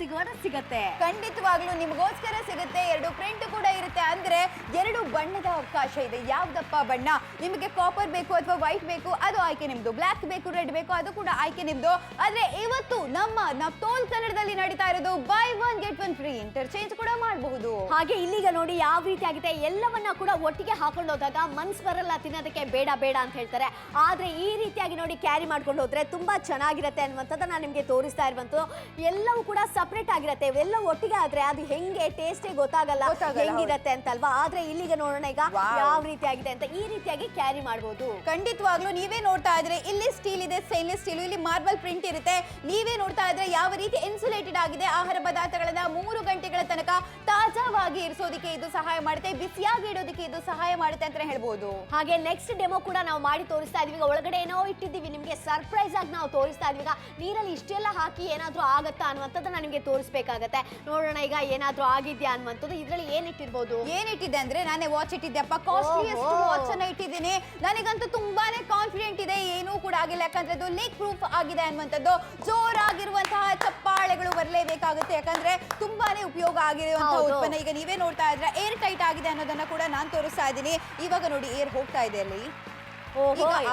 ಸಿಗುತ್ತೆ. ಖಂಡಿತವಾಗ್ಲೂ ನಿಮಗೋಸ್ಕರ ಸಿಗುತ್ತೆ. 2 ಪ್ರಿಂಟ್ ಕೂಡ ಇರುತ್ತೆ, ಅಂದ್ರೆ 2 ಬಣ್ಣದ ಅವಕಾಶ ಇದೆ. ಯಾವ್ದಪ್ಪ ಬಣ್ಣ, ನಿಮಗೆ ಕಾಪರ್ ಬೇಕು ಅಥವಾ ವೈಟ್ ಬೇಕು, ಅದು ಆಯ್ಕೆ ನಿಮ್ದು. ಬ್ಲಾಕ್ ಬೇಕು, ರೆಡ್ ಬೇಕು, ಅದು ಕೂಡ ಆಯ್ಕೆ ನಿಮ್ದು. ಆದ್ರೆ ಇವತ್ತು ನಮ್ಮ ತೋಲ್ ಕನ್ನಡದಲ್ಲಿ ನಡೀತಾ ಇರೋದು by one get one free, interchange ಕೂಡ ಮಾಡಬಹುದು. ಹಾಗೆ ಇಲ್ಲಿಗ ನೋಡಿ ಯಾವ ರೀತಿ ಆಗಿದೆ, ಎಲ್ಲವನ್ನ ಕೂಡ ಒಟ್ಟಿಗೆ ಹಾಕೊಂಡು ಹೋದಾಗ ಮನ್ಸ್ ಬರಲ್ಲ ತಿನ್ನೋದಕ್ಕೆ, ಬೇಡ ಬೇಡ ಅಂತ ಹೇಳ್ತಾರೆ. ಆದ್ರೆ ಈ ರೀತಿಯಾಗಿ ನೋಡಿ ಕ್ಯಾರಿ ಮಾಡ್ಕೊಂಡು ಹೋದ್ರೆ ತುಂಬಾ ಚೆನ್ನಾಗಿರುತ್ತೆ ಅನ್ನುವಂಥದ್ದನ್ನ ನಾನು ನಿಮ್ಗೆ ತೋರಿಸ್ತಾ ಇರುವಂತದ್ದು. ಎಲ್ಲವೂ ಕೂಡ ಸಪರೇಟ್ ಆಗಿರುತ್ತೆ, ಇವೆಲ್ಲ ಒಟ್ಟಿಗೆ ಆದ್ರೆ ಅದು ಹೆಂಗೆ ಟೇಸ್ಟೇ ಗೊತ್ತಾಗಲ್ಲ ಹೆಂಗಿರತ್ತೆ ಅಂತಲ್ವಾ. ಆದ್ರೆ ಇಲ್ಲಿಗ ನೋಡೋಣ ಈಗ ಯಾವ ರೀತಿ ಆಗಿದೆ ಅಂತ. ಈ ರೀತಿಯಾಗಿ ಕ್ಯಾರಿ ಮಾಡಬಹುದು. ಖಂಡಿತವಾಗ್ಲೂ ನೀವೇ ನೋಡ್ತಾ ಇದ್ರೆ ಇಲ್ಲಿ ಸ್ಟೀಲ್ ಇದೆ, ಸ್ಟೇನ್ಲೆಸ್ ಸ್ಟೀಲ್, ಇಲ್ಲಿ ಮಾರ್ಬಲ್ ಪ್ರಿಂಟ್ ಇರುತ್ತೆ. ನೀವೇ ನೋಡ್ತಾ ಇದ್ರೆ ಯಾವ ರೀತಿ ಇನ್ಸುಲೇಟೆಡ್ ಆಗಿದೆ. ಆಹಾರ ಪದಾರ್ಥಗಳನ್ನ 3 ಗಂಟೆಗಳ ತನಕ ತಾಜಾವಾಗಿ ಇರಿಸೋದಕ್ಕೆ ಇದು ಸಹಾಯ ಮಾಡುತ್ತೆ, ಬಿಸಿಯಾಗಿ ಇಡೋದಕ್ಕೆ ಇದು ಸಹಾಯ ಮಾಡುತ್ತೆ ಅಂತ ಹೇಳ್ಬೋದು. ಹಾಗೆ ನೆಕ್ಸ್ಟ್ ಡೆಮೋ ಕೂಡ ನಾವು ಮಾಡಿ ತೋರಿಸ್ತಾ ಇದೀವಿ. ಒಳಗಡೆ ಏನೋ ಇಟ್ಟಿದ್ದೀವಿ, ನಿಮ್ಗೆ ಸರ್ಪ್ರೈಸ್ ಆಗಿ ನಾವು ತೋರಿಸ್ತಾ ಇದೀವಿ. ನೀರಲ್ಲಿ ಇಷ್ಟೆಲ್ಲ ಹಾಕಿ ಏನಾದ್ರೂ ಆಗತ್ತಾ ಅನ್ನುವಂಥದ್ದನ್ನ ನಿಮ್ಗೆ ತೋರಿಸ್ಬೇಕಾಗತ್ತೆ. ನೋಡೋಣ ಈಗ ಏನಾದ್ರೂ ಆಗಿದ್ಯಾ ಅನ್ನುವಂಥದ್ದು. ಇದ್ರಲ್ಲಿ ಏನಿಟ್ಟಿರ್ಬೋದು, ಏನಿಟ್ಟಿದೆ ಅಂದ್ರೆ ನಾನೇ ವಾಚ್ ಇಟ್ಟಿದ್ದೆಪ್ಪ, ಕಾಸ್ಟ್ಲಿಯೆಸ್ಟ್ ವಾಚ್ ಅನ್ನ ಇಟ್ಟಿದ್ದೀನಿ. ನನಗಂತೂ ತುಂಬಾನೇ ಕಾನ್ಫಿಡೆಂಟ್ ಇದೆ, ಏನೂ ಕೂಡ ಆಗಿಲ್ಲ. ಯಾಕಂದ್ರೆ ಅದು ಲೀಕ್ ಪ್ರೂಫ್ ಆಗಿದೆ ಅನ್ನುವಂಥದ್ದು. ಜೋರಾಗಿರುವಂತಹ ಚಪ್ಪಾಳೆಗಳು ಬರಲೇಬೇಕಾಗುತ್ತೆ, ಯಾಕಂದ್ರೆ ತುಂಬಾನೇ ಉಪಯೋಗ ಆಗಿರುವಂತಹ ಉತ್ಪನ್ನ. ಈಗ ನೀವೇ ನೋಡ್ತಾ ಇದ್ರೆ ಏರ್ ಟೈಟ್ ಆಗಿದೆ ಅನ್ನೋದನ್ನ ಕೂಡ ನಾನು ತೋರಿಸ್ತಾ ಇದ್ದೀನಿ. ಇವಾಗ ನೋಡಿ ಏರ್ ಹೋಗ್ತಾ ಇದೆ ಅಲ್ಲಿ.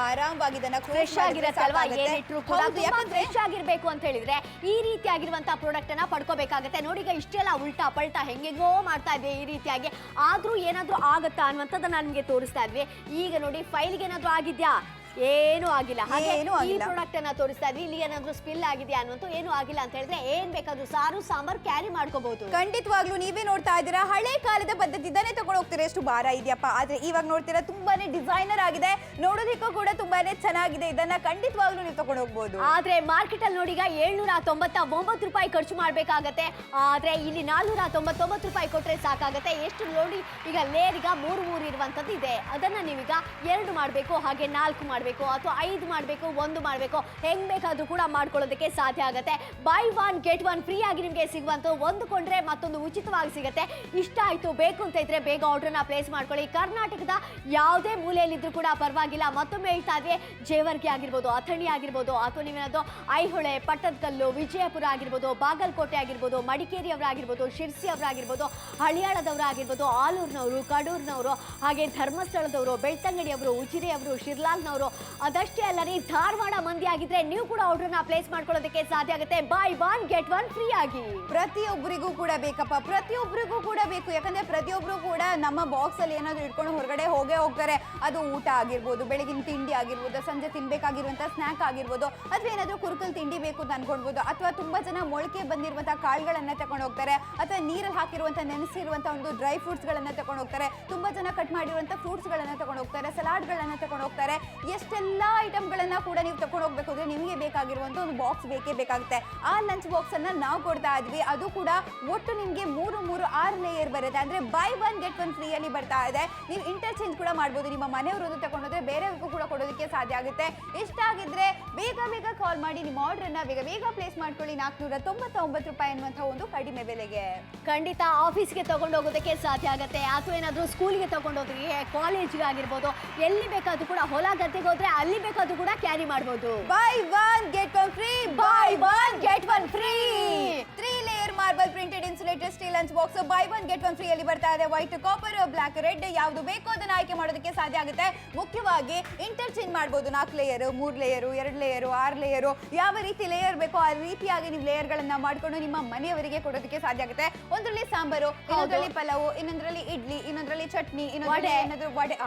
ಆರಾಮವಾಗಿ ಫ್ರೆಶ್ ಆಗಿರುತ್ತೆ ಅಲ್ವಾ, ಏನಿಟ್ರು ಕೂಡ ಫ್ರೆಶ್ ಆಗಿರ್ಬೇಕು ಅಂತ ಹೇಳಿದ್ರೆ ಈ ರೀತಿ ಆಗಿರುವಂತಹ ಪ್ರಾಡಕ್ಟ್ ಅನ್ನ ಪಡ್ಕೋಬೇಕಾಗತ್ತೆ. ನೋಡಿ ಈಗ ಇಷ್ಟೆಲ್ಲ ಉಲ್ಟಾ ಪಲ್ಟಾ ಹೆಂಗೆಗೋ ಮಾಡ್ತಾ ಇದ್ವಿ ಈ ರೀತಿಯಾಗಿ, ಆದ್ರೂ ಏನಾದ್ರೂ ಆಗತ್ತಾ ಅನ್ನುವಂಥದ್ದನ್ನ ನಿಮ್ಗೆ ತೋರಿಸ್ತಾ ಇದ್ವಿ. ಈಗ ನೋಡಿ ಫೈಲ್ಗೆ ಏನಾದ್ರೂ ಆಗಿದ್ಯಾ, ಏನೂ ಆಗಿಲ್ಲ. ಹಾಗೆ ಈ ಪ್ರಾಡಕ್ಟ್ ಅನ್ನ ತೋರಿಸ್ತಾ ಇದ್ವಿ. ಇಲ್ಲಿ ಏನಾದ್ರೂ ಸ್ಪಿಲ್ ಆಗಿದೆಯಾ ಅನ್ನೋದು ಏನೂ ಆಗಿಲ್ಲ ಅಂತ ಹೇಳಿದ್ರೆ ಏನ್ ಬೇಕಾದ್ರೂ ಸಾರು ಸಾಂಬಾರ್ ಕ್ಯಾರಿ ಮಾಡ್ಕೋಬಹುದು. ಖಂಡಿತವಾಗ್ಲೂ ನೀವೇ ನೋಡ್ತಾ ಇದ್ದೀರಾ ಹಳೆ ಕಾಲದ ಪದ್ಧತಿ, ಇದನ್ನೇ ತಗೊಂಡು ಹೋಗ್ತೀರಾ. ಎಷ್ಟು ಭಾರ ಇದೆಯಪ್ಪ, ಆದ್ರೆ ಇವಾಗ ನೋಡ್ತೀರಾ ತುಂಬಾನೇ ಡಿಸೈನರ್ ಆಗಿದೆ, ನೋಡೋದಕ್ಕೂ ಕೂಡ ತುಂಬಾನೇ ಚೆನ್ನಾಗಿದೆ. ಇದನ್ನ ಖಂಡಿತವಾಗ್ಲೂ ನೀವು ತಗೊಂಡು ಹೋಗ್ಬೋದು. ಆದ್ರೆ ಮಾರ್ಕೆಟ್ ಅಲ್ಲಿ ನೋಡಿ ಈಗ 799 ರೂಪಾಯಿ ಖರ್ಚು ಮಾಡ್ಬೇಕಾಗತ್ತೆ. ಆದ್ರೆ ಇಲ್ಲಿ 499 ರೂಪಾಯಿ ಕೊಟ್ರೆ ಸಾಕಾಗತ್ತೆ. ಎಷ್ಟು ನೋಡಿ ಈಗ ಲೇರ್ ಈಗ 3 ಇರುವಂತದ್ದು ಇದೆ, ಅದನ್ನ ನೀವೀಗ 2 ಮಾಡ್ಬೇಕು, ಹಾಗೆ 4 ಮಾಡ್ಬೇಕು. ಮಾಡಬೇಕು ಅಥವಾ 5 ಮಾಡಬೇಕು 1 ಮಾಡಬೇಕು ಹೆಂಗ್ ಬೇಕಾದ್ರೂ ಕೂಡ ಮಾಡ್ಕೊಳ್ಳೋದಕ್ಕೆ ಸಾಧ್ಯ ಆಗುತ್ತೆ. ಬೈ 1 ಗೆಟ್ 1 ಫ್ರೀ ಆಗಿ ನಿಮಗೆ ಸಿಗುವಂತ ಒಂದು ಕೊಂಡ್ರೆ ಮತ್ತೊಂದು ಉಚಿತವಾಗಿ ಸಿಗುತ್ತೆ. ಇಷ್ಟ ಆಯ್ತು ಬೇಕು ಅಂತ ಇದ್ರೆ ಬೇಗ ಆರ್ಡರ್ನ ಪ್ಲೇಸ್ ಮಾಡ್ಕೊಳ್ಳಿ. ಕರ್ನಾಟಕದ ಯಾವುದೇ ಮೂಲೆಯಲ್ಲಿದ್ರೂ ಕೂಡ ಪರವಾಗಿಲ್ಲ. ಮತ್ತೊಮ್ಮೆ ಹೇಳ್ತಾ ಇದ್ವಿ, ಜೇವರ್ಗಿ ಆಗಿರ್ಬೋದು, ಅಥಣಿ ಆಗಿರ್ಬೋದು, ಅಥವಾ ನೀವೇನಾದ್ರು ಐಹೊಳೆ, ಪಟ್ಟದಕಲ್ಲು, ವಿಜಯಪುರ ಆಗಿರ್ಬೋದು, ಬಾಗಲಕೋಟೆ ಆಗಿರ್ಬೋದು, ಮಡಿಕೇರಿ ಅವರಾಗಿರ್ಬೋದು, ಶಿರ್ಸಿ ಅವರಾಗಿರ್ಬೋದು, ಹಳಿಯಾಳದವರಾಗಿರ್ಬೋದು, ಆಲೂರಿನವರು, ಕಡೂರಿನವರು, ಹಾಗೆ ಧರ್ಮಸ್ಥಳದವರು, ಬೆಳ್ತಂಗಡಿಯವರು, ಉಜಿರೆಯವರು, ಶಿರ್ಲಾಲ್ನವರು, ಅದಷ್ಟೇ ಅಲ್ಲ ರೀ ಧಾರವಾಡ ಮಂದಿ ಆಗಿದ್ರೆ ನೀವು ಕೂಡ ಆರ್ಡರ್ನ ಪ್ಲೇಸ್ ಮಾಡ್ಕೊಳ್ಳೋದಕ್ಕೆ ಸಾಧ್ಯ ಆಗುತ್ತೆ. ಬೈ 1 ಗೆಟ್ 1 ಫ್ರೀ ಆಗಿ. ಪ್ರತಿಯೊಬ್ಬರಿಗೂ ಕೂಡ ಬೇಕಪ್ಪ, ಪ್ರತಿಯೊಬ್ಬರಿಗೂ ಕೂಡ ಬೇಕು. ಯಾಕಂದ್ರೆ ಪ್ರತಿಯೊಬ್ರು ಕೂಡ ನಮ್ಮ ಬಾಕ್ಸ್ ಅಲ್ಲಿ ಏನಾದ್ರು ಇಟ್ಕೊಂಡು ಹೊರಗಡೆ ಹೋಗ್ತಾರೆ. ಅದು ಊಟ ಆಗಿರ್ಬೋದು, ಬೆಳಗಿನ ತಿಂಡಿ ಆಗಿರ್ಬೋದು, ಸಂಜೆ ತಿನ್ಬೇಕಾಗಿರುವಂತ ಸ್ನಾಕ್ ಆಗಿರ್ಬೋದು, ಅಥವಾ ಏನಾದ್ರು ಕುರುಕಲ್ ತಿಂಡಿ ಬೇಕು ಅಂತ ಅನ್ಕೊಳ್ಬೋದು. ಅಥವಾ ತುಂಬಾ ಜನ ಮೊಳಕೆ ಬಂದಿರುವಂತಹ ಕಾಳುಗಳನ್ನ ತಗೊಂಡು ಹೋಗ್ತಾರೆ, ಅಥವಾ ನೀರಲ್ಲಿ ಹಾಕಿರುವಂತ ನೆನೆಸಿರುವಂತ ಒಂದು ಡ್ರೈ ಫ್ರೂಟ್ಸ್ ಗಳನ್ನ ತಗೊಂಡು ಹೋಗ್ತಾರೆ. ತುಂಬಾ ಜನ ಕಟ್ ಮಾಡಿರುವಂತ ಫ್ರೂಟ್ಸ್ ಗಳನ್ನ ತಗೊಂಡು ಹೋಗ್ತಾರೆ, ಸಲಾಡ್ ಗಳನ್ನ ತಗೊಂಡು ಹೋಗ್ತಾರೆ. ಎಷ್ಟೆಲ್ಲಾ ಐಟಮ್ ಗಳನ್ನ ಕೂಡ ನೀವು ತಗೊಂಡು ಹೋಗ್ಬೇಕು ಅಂದ್ರೆ ನಿಮಗೆ ಬೇಕಾಗಿರುವಂತ ಒಂದು ಬಾಕ್ಸ್ ಬೇಕೇ ಬೇಕಾಗುತ್ತೆ. ಆ ಲಂಚ್ ಬಾಕ್ಸ್ ಅನ್ನ ನಾವು ಕೊಡ್ತಾ ಇದ್ವಿ. ಅದು ಕೂಡ ಒಟ್ಟು ನಿಮ್ಗೆ 6 ಲೇಯರ್ ಬರುತ್ತೆ. ಅಂದ್ರೆ ಬೈ 1 ಗೆಟ್ 1 ಫ್ರೀ ಅಲ್ಲಿ ಬರ್ತಾ ಇದೆ. ನೀವು ಇಂಟರ್ಚೇಂಜ್ ಕೂಡ ಮಾಡ್ಬೋದು. ನಿಮ್ಮ ಮನೆಯವರು ತಗೊಂಡೋದ್ರೆ ಬೇರೆಯವ್ರಿಗೂ ಕೂಡ ಕೊಡೋದಕ್ಕೆ ಸಾಧ್ಯ ಆಗುತ್ತೆ. ಇಷ್ಟ ಆಗಿದ್ರೆ ಬೇಗ ಕಾಲ್ ಮಾಡಿ ನಿಮ್ಮ ಆರ್ಡರ್ ಅನ್ನ ಬೇಗ ಪ್ಲೇಸ್ ಮಾಡ್ಕೊಳ್ಳಿ. 499 ರೂಪಾಯಿ ಅನ್ನುವಂತಹ ಒಂದು ಕಡಿಮೆ ಬೆಲೆಗೆ. ಖಂಡಿತ ಆಫೀಸ್ಗೆ ತಗೊಂಡು ಹೋಗೋದಕ್ಕೆ ಸಾಧ್ಯ ಆಗುತ್ತೆ. ಅಥವಾ ಏನಾದರೂ ಸ್ಕೂಲ್ಗೆ ತಗೊಂಡೋದ್ರಿ, ಕಾಲೇಜ್ಗೆ ಆಗಿರ್ಬೋದು, ಎಲ್ಲಿ ಬೇಕಾದ್ರೂ ಕೂಡ, ಹೊಲ ಗದ್ದೆಗೆ ಹೋದ್ರೆ ಅಲ್ಲಿ ಬೇಕಾದ್ರೂ ಕೂಡ ಕ್ಯಾರಿ ಮಾಡ್ಬೋದು. By 1 get 1 free, by 1 get 1 free. 3 layer marble printed insulated steel lunch box by 1 get 1 free ಅಲ್ಲಿ ಬರ್ತಾ ಇದೆ. ವೈಟ್, ಕಾಪರ್, ಬ್ಲಾಕ್, ರೆಡ್ ಯಾವುದು ಬೇಕೋ ಅದನ್ನ ಆಯ್ಕೆ ಮಾಡೋದಕ್ಕೆ ಸಾಧ್ಯ ಆಗುತ್ತೆ. ಮುಖ್ಯವಾಗಿ ಇಂಟರ್ಚೇಂಜ್ ಮಾಡಬಹುದು. 4 ಲೇಯರ್, 3 ಲೇಯರ್, 2 ಲೇಯರ್, 6 ಲೇಯರ್, ಯಾವ ರೀತಿ ಲೇಯರ್ ಬೇಕೋ ಆ ರೀತಿಯಾಗಿ ನೀವು ಲೇಯರ್ ಗಳನ್ನ ಮಾಡ್ಕೊಂಡು ನಿಮ್ಮ ಮನೆಯವರಿಗೆ ಕೊಡೋದಕ್ಕೆ ಸಾಧ್ಯ ಆಗುತ್ತೆ. ಒಂದರಲ್ಲಿ ಸಾಂಬಾರು, ಇನ್ನೊಂದರಲ್ಲಿ ಪಲಾವು, ಇನ್ನೊಂದರಲ್ಲಿ ಇಡ್ಲಿ, ಇನ್ನೊಂದರಲ್ಲಿ ಚಟ್ನಿ, ಇನ್ನೊಂದರಲ್ಲಿ ವಡೆ.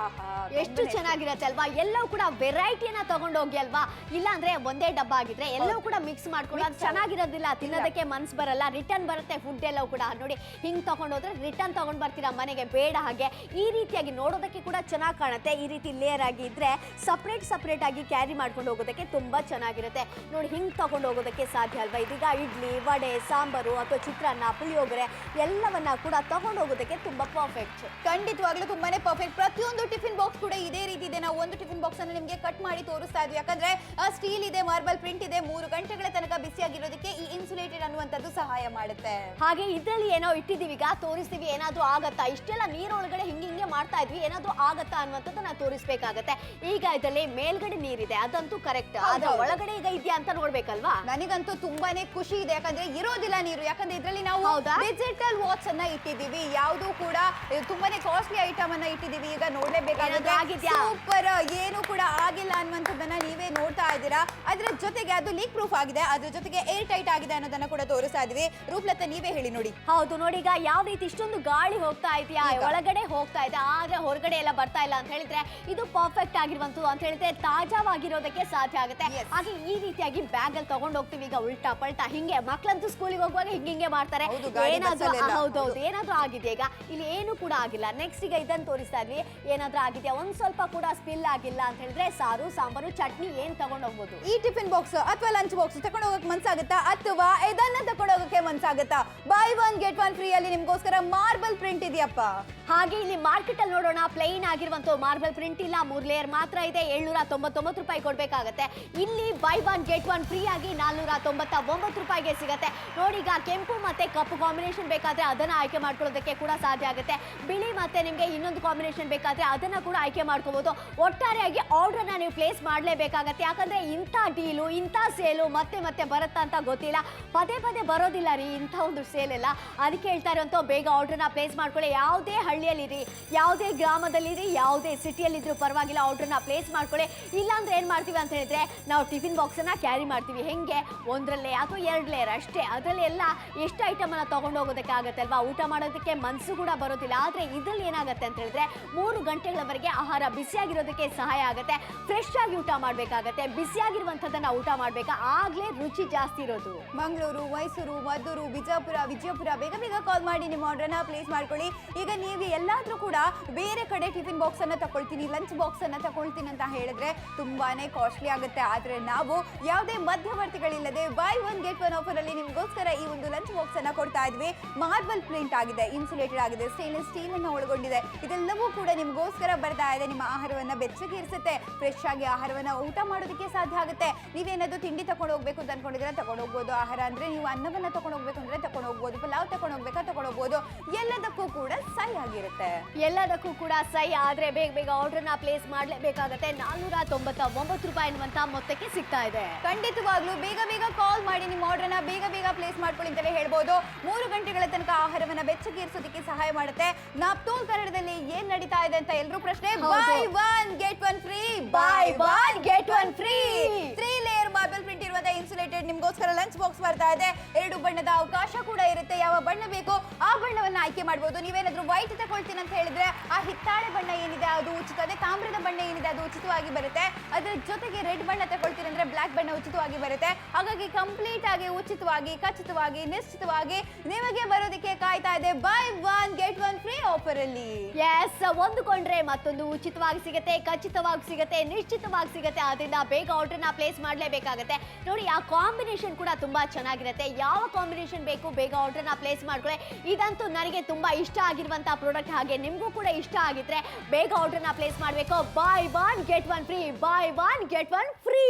ಎಷ್ಟು ಚೆನ್ನಾಗಿರುತ್ತೆ ಅಲ್ವಾ? ಎಲ್ಲವೂ ಕೂಡ ವೆರೈಟಿಯನ್ನ ತಗೊಂಡು ಹೋಗಿ ಅಲ್ವಾ? ಇಲ್ಲ ಅಂದ್ರೆ ಒಂದೇ ಡಬ್ಬ ಆಗಿದ್ರೆ ಎಲ್ಲವೂ ಕೂಡ ಮಿಕ್ಸ್ ಮಾಡ್ಕೊಂಡು ಅದು ಚೆನ್ನಾಗಿರೋದಿಲ್ಲ, ತಿನ್ನೋದಕ್ಕೆ ಮನ್ಸು ಬರಲ್ಲ, ರಿಟರ್ನ್ ಬರುತ್ತೆ ಫುಡ್ ಎಲ್ಲವೂ ಕೂಡ. ನೋಡಿ ಹಿಂಗ್ ತಗೊಂಡೋದ್ರೆ ರಿಟರ್ನ್ ತಗೊಂಡ್ ಬರ್ತೀರಾ ಮನೆಗೆ, ಬೇಡ ಹಾಗೆ. ಈ ರೀತಿಯಾಗಿ ನೋಡೋದಕ್ಕೆ ಕೂಡ ಚೆನ್ನಾಗಿ ಕಾಣುತ್ತೆ. ಈ ರೀತಿ ಲೇಯರ್ ಆಗಿ ಇದ್ರೆ ಸಪ್ರೇಟ್ ಆಗಿ ಕ್ಯಾರಿ ಮಾಡ್ಕೊಂಡು ಹೋಗೋದಕ್ಕೆ ತುಂಬಾ ಚೆನ್ನಾಗಿರುತ್ತೆ. ನೋಡಿ ಹಿಂಗ್ ತಗೊಂಡು ಹೋಗೋದಕ್ಕೆ ಸಾಧ್ಯ ಅಲ್ವಾ? ಇದೀಗ ಇಡ್ಲಿ, ವಡೆ, ಸಾಂಬಾರು ಅಥವಾ ಚಿತ್ರಾನ್ನ, ಪುಳಿಯೋಗರೆ ಎಲ್ಲವನ್ನ ಕೂಡ ತಗೊಂಡು ಹೋಗೋದಕ್ಕೆ ತುಂಬಾ ಪರ್ಫೆಕ್ಟ್. ಖಂಡಿತವಾಗ್ಲೂ ತುಂಬಾನೇ ಪರ್ಫೆಕ್ಟ್. ಪ್ರತಿಯೊಂದು ಟಿಫಿನ್ ಬಾಕ್ಸ್ ಕೂಡ ಇದೇ ರೀತಿ ಇದೆ. ನಾವು ಒಂದು ಟಿಫಿನ್ ಬಾಕ್ಸ್ ಅನ್ನು ನಿಮಗೆ ಕಟ್ ಮಾಡಿ ತೋರಿಸ್ತಾ ಇದ್ವಿ. ಯಾಕಂದ್ರೆ ಸ್ಟೀಲ್ ಇದೆ, ಮಾರ್ಬಲ್ ಪ್ರಿಂಟ್ ಇದೆ, 3 ಗಂಟೆಗಳ ತನಕ ಬಿಸಿಯಾಗಿರೋದಕ್ಕೆ ಈ ಇನ್ಸುಲೇಟೆಡ್ ಅನ್ನುವಂಥದ್ದು ಸಹಾಯ ಮಾಡುತ್ತೆ. ಹಾಗೆ ಇದ್ರಲ್ಲಿ ಏನೋ ಇಟ್ಟಿದ್ದೀವಿ, ಈಗ ತೋರಿಸ್ತೀವಿ. ಏನಾದ್ರೂ ಆಗತ್ತಾ? ಇಷ್ಟೆಲ್ಲ ನೀರೊಳಗಡೆ ಹಿಂಗೆ ಮಾಡ್ತಾ ಇದ್ವಿ, ಏನಾದ್ರೂ ಆಗತ್ತಾ ಅನ್ನುವಂಥದ್ದು ನಾವು ತೋರಿಸ್ಬೇಕಾಗತ್ತೆ. ಈಗ ಇದರಲ್ಲಿ ಮೇಲ್ಗಡೆ ನೀರಿದೆ, ಅದಂತೂ ಕರೆಕ್ಟ್. ಆದ್ರೆ ಒಳಗಡೆ ಈಗ ಇದೆಯಾ ಅಂತ ನೋಡ್ಬೇಕಲ್ವಾ? ನನಗಂತೂ ತುಂಬಾನೇ ಖುಷಿ ಇದೆ. ಯಾಕಂದ್ರೆ ಇರೋದಿಲ್ಲ ನೀರು. ಯಾಕಂದ್ರೆ ಇದರಲ್ಲಿ ನಾವು ಡಿಜಿಟಲ್ ವಾಚ್ ಅನ್ನ ಇಟ್ಟಿದ್ದೀವಿ. ಯಾವುದು ಕೂಡ ತುಂಬಾನೇ ಕಾಸ್ಟ್ಲಿ ಐಟಮ್ ಅನ್ನ ಇಟ್ಟಿದ್ದೀವಿ. ಈಗ ನೋಡ್ಲೇಬೇಕಾಗುತ್ತೆ. ಸೂಪರ್, ಏನು ಕೂಡ ಆಗಿಲ್ಲ ಅನ್ನುವಂಥದ್ದನ್ನ ನೀವೇ ನೋಡ್ತಾ ಇದ್ದೀರಾ. ಅದ್ರ ಜೊತೆಗೆ ಅದು ಲೀಕ್ ಪ್ರೂಫ್ ಆಗಿದೆ, ಅದ್ರ ಜೊತೆಗೆ ಏರ್ ಟೈಟ್ ಆಗಿದೆ ಅನ್ನೋದನ್ನ ಕೂಡ ತೋರಿಸ್ತಾ ಇದ್ವಿ. ರೂಪ್ಲತಾ ನೀವೇ ಹೇಳಿ ನೋಡಿ. ಹೌದು ನೋಡಿ, ಈಗ ಯಾವ ರೀತಿ ಇಷ್ಟೊಂದು ಗಾಳಿ ಹೋಗ್ತಾ ಇದೆಯಾ, ಒಳಗಡೆ ಹೋಗ್ತಾ ಇದೆ, ಆದ್ರೆ ಹೊರಗಡೆ ಎಲ್ಲ ಬರ್ತಾ ಇಲ್ಲ ಅಂತ ಹೇಳಿದ್ರೆ ಇದು ಪರ್ಫೆಕ್ಟ್ ಆಗಿರುವಂತದ್ದು ಅಂತ ಹೇಳಿದ್ರೆ ತಾಜಾವಾಗಿರೋದಕ್ಕೆ ಸಾಧ್ಯ ಆಗುತ್ತೆ. ಹಾಗೆ ಈ ರೀತಿಯಾಗಿ ಬ್ಯಾಗ್ ಅಲ್ಲಿ ತಗೊಂಡು ಹೋಗ್ತೀವಿ. ಈಗ ಉಲ್ಟಾ ಪಲ್ಟಾ ಹಿಂಗೆ ಮಕ್ಕಳಂತೂ ಸ್ಕೂಲಿಗೆ ಹೋಗುವಾಗ ಹಿಂಗೆ ಮಾಡ್ತಾರೆ. ಹೌದೌದು, ಏನಾದ್ರೂ ಆಗಿದೆ? ಈಗ ಇಲ್ಲಿ ಏನು ಕೂಡ ಆಗಿಲ್ಲ. ನೆಕ್ಸ್ಟ್ ಈಗ ಇದನ್ನ ತೋರಿಸ್ತಾ ಇದ್ವಿ, ಏನಾದ್ರೂ ಆಗಿದೆಯಾ? ಒಂದ್ ಸ್ವಲ್ಪ ಕೂಡ ಸ್ಪಿಲ್ ಆಗಿಲ್ಲ ಅಂತ ಹೇಳಿದ್ರೆ ಸಾರು, ಸಾಂಬಾರು, ಚಟ್ನಿ ಏನ್ ತಗೊಂಡು ಹೋಗ್ಬೋದು. ಈ ಟಿಫಿನ್ ಬಾಕ್ಸ್ ಅಥವಾ ಲಂಚ್ ಬಾಕ್ಸ್ ತಗೊಂಡು ಹೋಗಕ್ಕೆ ಮನ್ಸಾಗುತ್ತಾ ಅಥವಾ ಇದನ್ನ ತಗೊಂಡು ಹೋಗಕ್ಕೆ ಮನ್ಸಾಗುತ್ತಾ? ಬೈ 1 ಗೆಟ್ 1 ಫ್ರೀ ಅಲ್ಲಿ ನಿಮ್ಗೋಸ್ಕರ ಮಾರ್ಬಲ್ ಪ್ರಿಂಟ್ ಇದೆಯಪ್ಪ. ಹಾಗೆ ಇಲ್ಲಿ ಮಾರ್ಕೆಟ್ ಅಲ್ಲಿ ನೋಡೋಣ, ಪ್ಲೈನ್ ಆಗಿರುವಂತ ಮಾರ್ಬಲ್ ಪ್ರಿಂಟ್ ಇಲ್ಲ, 3 ಲೇಯರ್ ಮಾತ್ರ ಇದೆ. 799 ರೂಪಾಯಿ ಕೊಡ್ಬೇಕಾಗತ್ತೆ. ಇಲ್ಲಿ ಬೈ 1 ಗೆಟ್ 1 ಫ್ರೀ ಆಗಿ 499 ರೂಪಾಯಿಗೆ ಸಿಗತ್ತೆ. ನೋಡಿ, ಈಗ ಕೆಂಪು ಮತ್ತೆ ಕಪ್ಪು ಕಾಂಬಿನೇಷನ್ ಬೇಕಾದ್ರೆ ಅದನ್ನ ಆಯ್ಕೆ ಮಾಡ್ಕೊಳ್ಳೋದಕ್ಕೆ ಕೂಡ ಸಾಧ್ಯ ಆಗುತ್ತೆ. ಬಿಳಿ ಮತ್ತೆ ನಿಮ್ಗೆ ಇನ್ನೊಂದು ಕಾಂಬಿನೇಷನ್ ಬೇಕಾದ್ರೆ ಅದನ್ನ ಕೂಡ ಆಯ್ಕೆ ಮಾಡ್ಕೋಬಹುದು. ಒಟ್ಟಾರೆಯಾಗಿ ಆರ್ಡರ್ ನೀವು ಪ್ಲೇಸ್ ಮಾಡ್ಲೇಬೇಕಾಗತ್ತೆ. ಯಾಕಂದ್ರೆ ಇಂಥ ಡೀಲು, ಇಂಥ ಸೇಲು ಮತ್ತೆ ಬರುತ್ತಾ ಅಂತ ಗೊತ್ತಿಲ್ಲ. ಪದೇ ಬರೋದಿಲ್ಲ ರೀ ಇಂಥ ಒಂದು ಸೇಲ್ ಎಲ್ಲ. ಅದಕ್ಕೆ ಹೇಳ್ತಾ ಇರುವಂತ ಬೇಗ ಆರ್ಡರ್ನ ಪ್ಲೇಸ್ ಮಾಡ್ಕೊಳ್ಳಿ. ಯಾವುದೇ ಹಳ್ಳಿಯಲ್ಲಿರಿ, ಯಾವುದೇ ಗ್ರಾಮದಲ್ಲಿರಿ, ಯಾವುದೇ ಸಿಟಿಯಲ್ಲಿದ್ರು ಪರವಾಗಿಲ್ಲ, ಆರ್ಡರ್ನ ಪ್ಲೇಸ್ ಮಾಡ್ಕೊಳ್ಳಿ. ಇಲ್ಲಾಂದ್ರೆ ಏನ್ ಮಾಡ್ತೀವಿ ಅಂತ ಹೇಳಿದ್ರೆ ನಾವು ಟಿಫಿನ್ ಬಾಕ್ಸ್ ಅನ್ನ ಕ್ಯಾರಿ ಮಾಡ್ತೀವಿ. ಹೆಂಗೆ? 1 ಲೇಯರ್ ಅಥವಾ 2 ಲೇಯರ್ ಅಷ್ಟೇ. ಅದರಲ್ಲಿ ಎಲ್ಲ ಎಷ್ಟು ಐಟಮ್ ಅನ್ನ ತಗೊಂಡು ಹೋಗೋದಕ್ಕೆ ಆಗತ್ತೆ ಅಲ್ವಾ? ಊಟ ಮಾಡೋದಕ್ಕೆ ಮನಸ್ಸು ಕೂಡ ಬರೋದಿಲ್ಲ. ಆದ್ರೆ ಇದ್ರಲ್ಲಿ ಏನಾಗುತ್ತೆ ಅಂತ ಹೇಳಿದ್ರೆ 3 ಗಂಟೆಗಳವರೆಗೆ ಆಹಾರ ಬಿಸಿಯಾಗಿರೋದಕ್ಕೆ ಸಹಾಯ ಆಗುತ್ತೆ. ಫ್ರೆಶ್ ಆಗಿ ಊಟ ಮಾಡ್ಬೇಕಾಗತ್ತೆ, ಬಿಸಿಯಾಗಿರುವಂಥದ್ದನ್ನ ಊಟ ಮಾಡ್ಬೇಕಾ, ಆಗ್ಲೇ ರುಚಿ ರುಚಿ ಜಾಸ್ತಿ ಇರೋದು. ಮಂಗಳೂರು, ಮೈಸೂರು, ಮದ್ದೂರು, ವಿಜಯಪುರ ಬೇಗ ಬೇಗ ಕಾಲ್ ಮಾಡಿ ನಿಮ್ಮ ಆರ್ಡರ್ನ ಪ್ಲೇಸ್ ಮಾಡ್ಕೊಳ್ಳಿ. ಈಗ ನೀವು ಎಲ್ಲಾದ್ರೂ ಕೂಡ ಬೇರೆ ಕಡೆ ಟಿಫಿನ್ ಬಾಕ್ಸ್ ಅನ್ನ ತಗೊಳ್ತೀನಿ, ಲಂಚ್ ಬಾಕ್ಸ್ ಅನ್ನ ತಗೊಳ್ತೀನಿ ಅಂತ ಹೇಳಿದ್ರೆ ತುಂಬಾನೇ ಕಾಸ್ಟ್ಲಿ ಆಗುತ್ತೆ. ಆದ್ರೆ ನಾವು ಯಾವುದೇ ಮಧ್ಯವರ್ತಿಗಳಿಲ್ಲದೆ buy one get one offer ಅಲ್ಲಿ ನಿಮ್ಗೋಸ್ಕರ ಈ ಒಂದು ಲಂಚ್ ಬಾಕ್ಸ್ ಅನ್ನ ಕೊಡ್ತಾ ಇದ್ವಿ. ಮಾರ್ಬಲ್ ಪ್ರಿಂಟ್ ಆಗಿದೆ, ಇನ್ಸುಲೇಟೆಡ್ ಆಗಿದೆ, ಸ್ಟೇನ್ಲೆಸ್ ಸ್ಟೀಲ್ ಅನ್ನ ಒಳಗೊಂಡಿದೆ. ಇದೆಲ್ಲವೂ ಕೂಡ ನಿಮ್ಗೋಸ್ಕರ ಬರ್ತಾ ಇದೆ. ನಿಮ್ಮ ಆಹಾರವನ್ನ ಬೆಚ್ಚಗೆ ಇರಿಸುತ್ತೆ, ಫ್ರೆಶ್ ಆಗಿ ಆಹಾರವನ್ನ ಊಟ ಮಾಡೋದಕ್ಕೆ ಸಾಧ್ಯ ಆಗುತ್ತೆ. ನೀವೇನಾದ್ರೂ ತಿಂಡಿ ತಗೊಂಡು ಹೋಗ್ಬೇಕು ಅಂತ ಅನ್ಕೊಂಡಿದ್ರೆ ತಗೊಂಡು ಹೋಗ್ಬೋದು. ಆಹಾರ ಅಂದ್ರೆ ನೀವು ಅನ್ನವನ್ನ ತಗೊಂಡು ಹೋಗ್ಬೇಕು ಅಂದ್ರೆ ತಗೊಂಡು ಹೋಗ್ಬೋದು, ಪಲಾವ್ ತಗೊಂಡು ಹೋಗ್ಬೇಕಾ ತಗೊಂಡು ಹೋಗ್ಬೋದು. ಎಲ್ಲದಕ್ಕೂ ಕೂಡ ಸೈ ಆಗಿರುತ್ತೆ. ಎಲ್ಲದಕ್ಕೂ ಕೂಡ ಸೈ. ಆದ್ರೆ ಬೇಗ ಬೇಗ ಆರ್ಡರ್ನ ಪ್ಲೇಸ್ ಮಾಡ್ಲೇಬೇಕಾಗತ್ತೆ. 499 ರೂಪಾಯಿ ಅನ್ನುವಂತ ಮೊತ್ತಕ್ಕೆ ಸಿಗ್ತಾ ಇದೆ. ಖಂಡಿತವಾಗ್ಲೂ ಬೇಗ ಬೇಗ ಕಾಲ್ ಮಾಡಿ ನಿಮ್ಮ ಆರ್ಡರ್ನ ಬೇಗ ಬೇಗ ಪ್ಲೇಸ್ ಮಾಡ್ಕೊಳ್ಳಿ ಅಂತಲೇ ಹೇಳ್ಬೋದು. 3 ಗಂಟೆಗಳ ತನಕ ಆಹಾರವನ್ನ ಬೆಚ್ಚಗೆ ಇರಿಸೋದಕ್ಕೆ ಸಹಾಯ ಮಾಡುತ್ತೆ. ನಾಪ್ತೋಲ್ ಕನ್ನಡದಲ್ಲಿ ಏನ್ ನಡೀತಾ ಇದೆ ಅಂತ ಎಲ್ಲರೂ ಪ್ರಶ್ನೆ. By one get one free, buy one get one free. 3 layer marble print ಇರುವಂತ ಇನ್ಸುಲೇಟೆಡ್ ನಿಮ್ಗೋಸ್ಕರ ಲಂಚ್ ಬಾಕ್ಸ್ ಬರ್ತಾ ಇದೆ. 2 ಬಣ್ಣದ ಅವಕಾಶ ಕೂಡ ಇರುತ್ತೆ. ಯಾವ ಬಣ್ಣ ಬೇಕೋ ಆ ಬಣ್ಣವನ್ನ ಆಯ್ಕೆ ಮಾಡಬಹುದು. ನೀವೇನಾದ್ರೂ ವೈಟ್ ತಗೊಳ್ತೀನಿ ಅಂತ ಹೇಳಿದ್ರೆ ಆ ಹಿತ್ತಾಳೆ ಬಣ್ಣ ಏನಿದೆ ಅದು ಉಚಿತ, ಅದೇ ತಾಮ್ರದ ಬಣ್ಣ ಏನಿದೆ ಅದು ಉಚಿತವಾಗಿ ಬರುತ್ತೆ. ಅದರ ಜೊತೆಗೆ ರೆಡ್ ಬಣ್ಣ ತಗೊಳ್ತೀನಿ ಅಂದ್ರೆ ಬ್ಲಾಕ್ ಬಣ್ಣ ಉಚಿತವಾಗಿ ಬರುತ್ತೆ. ಹಾಗಾಗಿ ಕಂಪ್ಲೀಟ್ ಆಗಿ ಉಚಿತವಾಗಿ, ಖಚಿತವಾಗಿ, ನಿಶ್ಚಿತವಾಗಿ ನಿಮಗೆ ಬರೋದಕ್ಕೆ ಕಾಯ್ತಾ ಇದೆ by one get one free offer ಅಲ್ಲಿ. ಎಸ್, ಒಂದು ಕೊಂಡ್ರೆ ಮತ್ತೊಂದು ಉಚಿತವಾಗಿ ಸಿಗುತ್ತೆ, ಖಚಿತವಾಗಿ ಸಿಗುತ್ತೆ, ನಿಶ್ಚಿತವಾಗಿ ಸಿಗುತ್ತೆ. ಅದರಿಂದ ಬೇಗ ಆರ್ಡರ್ನ ಪ್ಲೇಸ್ ಮಾಡಲೇಬೇಕಾಗತ್ತೆ. ನೋಡಿ, ಆ ಕಾಂಬಿನೇಷನ್ ಕೂಡ ತುಂಬಾ ಚೆನ್ನಾಗಿರುತ್ತೆ. ಯಾವ ಕಾಂಬಿನೇಷನ್ ಬೇಕು ಬೇಗ ಆರ್ಡರ್ನ ಪ್ಲೇಸ್ ಮಾಡ್ಕೊಳ್ಳಿ. ಇದಂತೂ ನನಗೆ ತುಂಬಾ ಇಷ್ಟ ಆಗಿರುವಂತಹ ಪ್ರಾಡಕ್ಟ್. ಹಾಗೆ ನಿಮಗೂ ಕೂಡ ಇಷ್ಟ ಆಗಿದ್ರೆ ಬೇಗ ಆರ್ಡರ್ನ ಪ್ಲೇಸ್ ಮಾಡಬೇಕು. By one get one free, buy one get one free.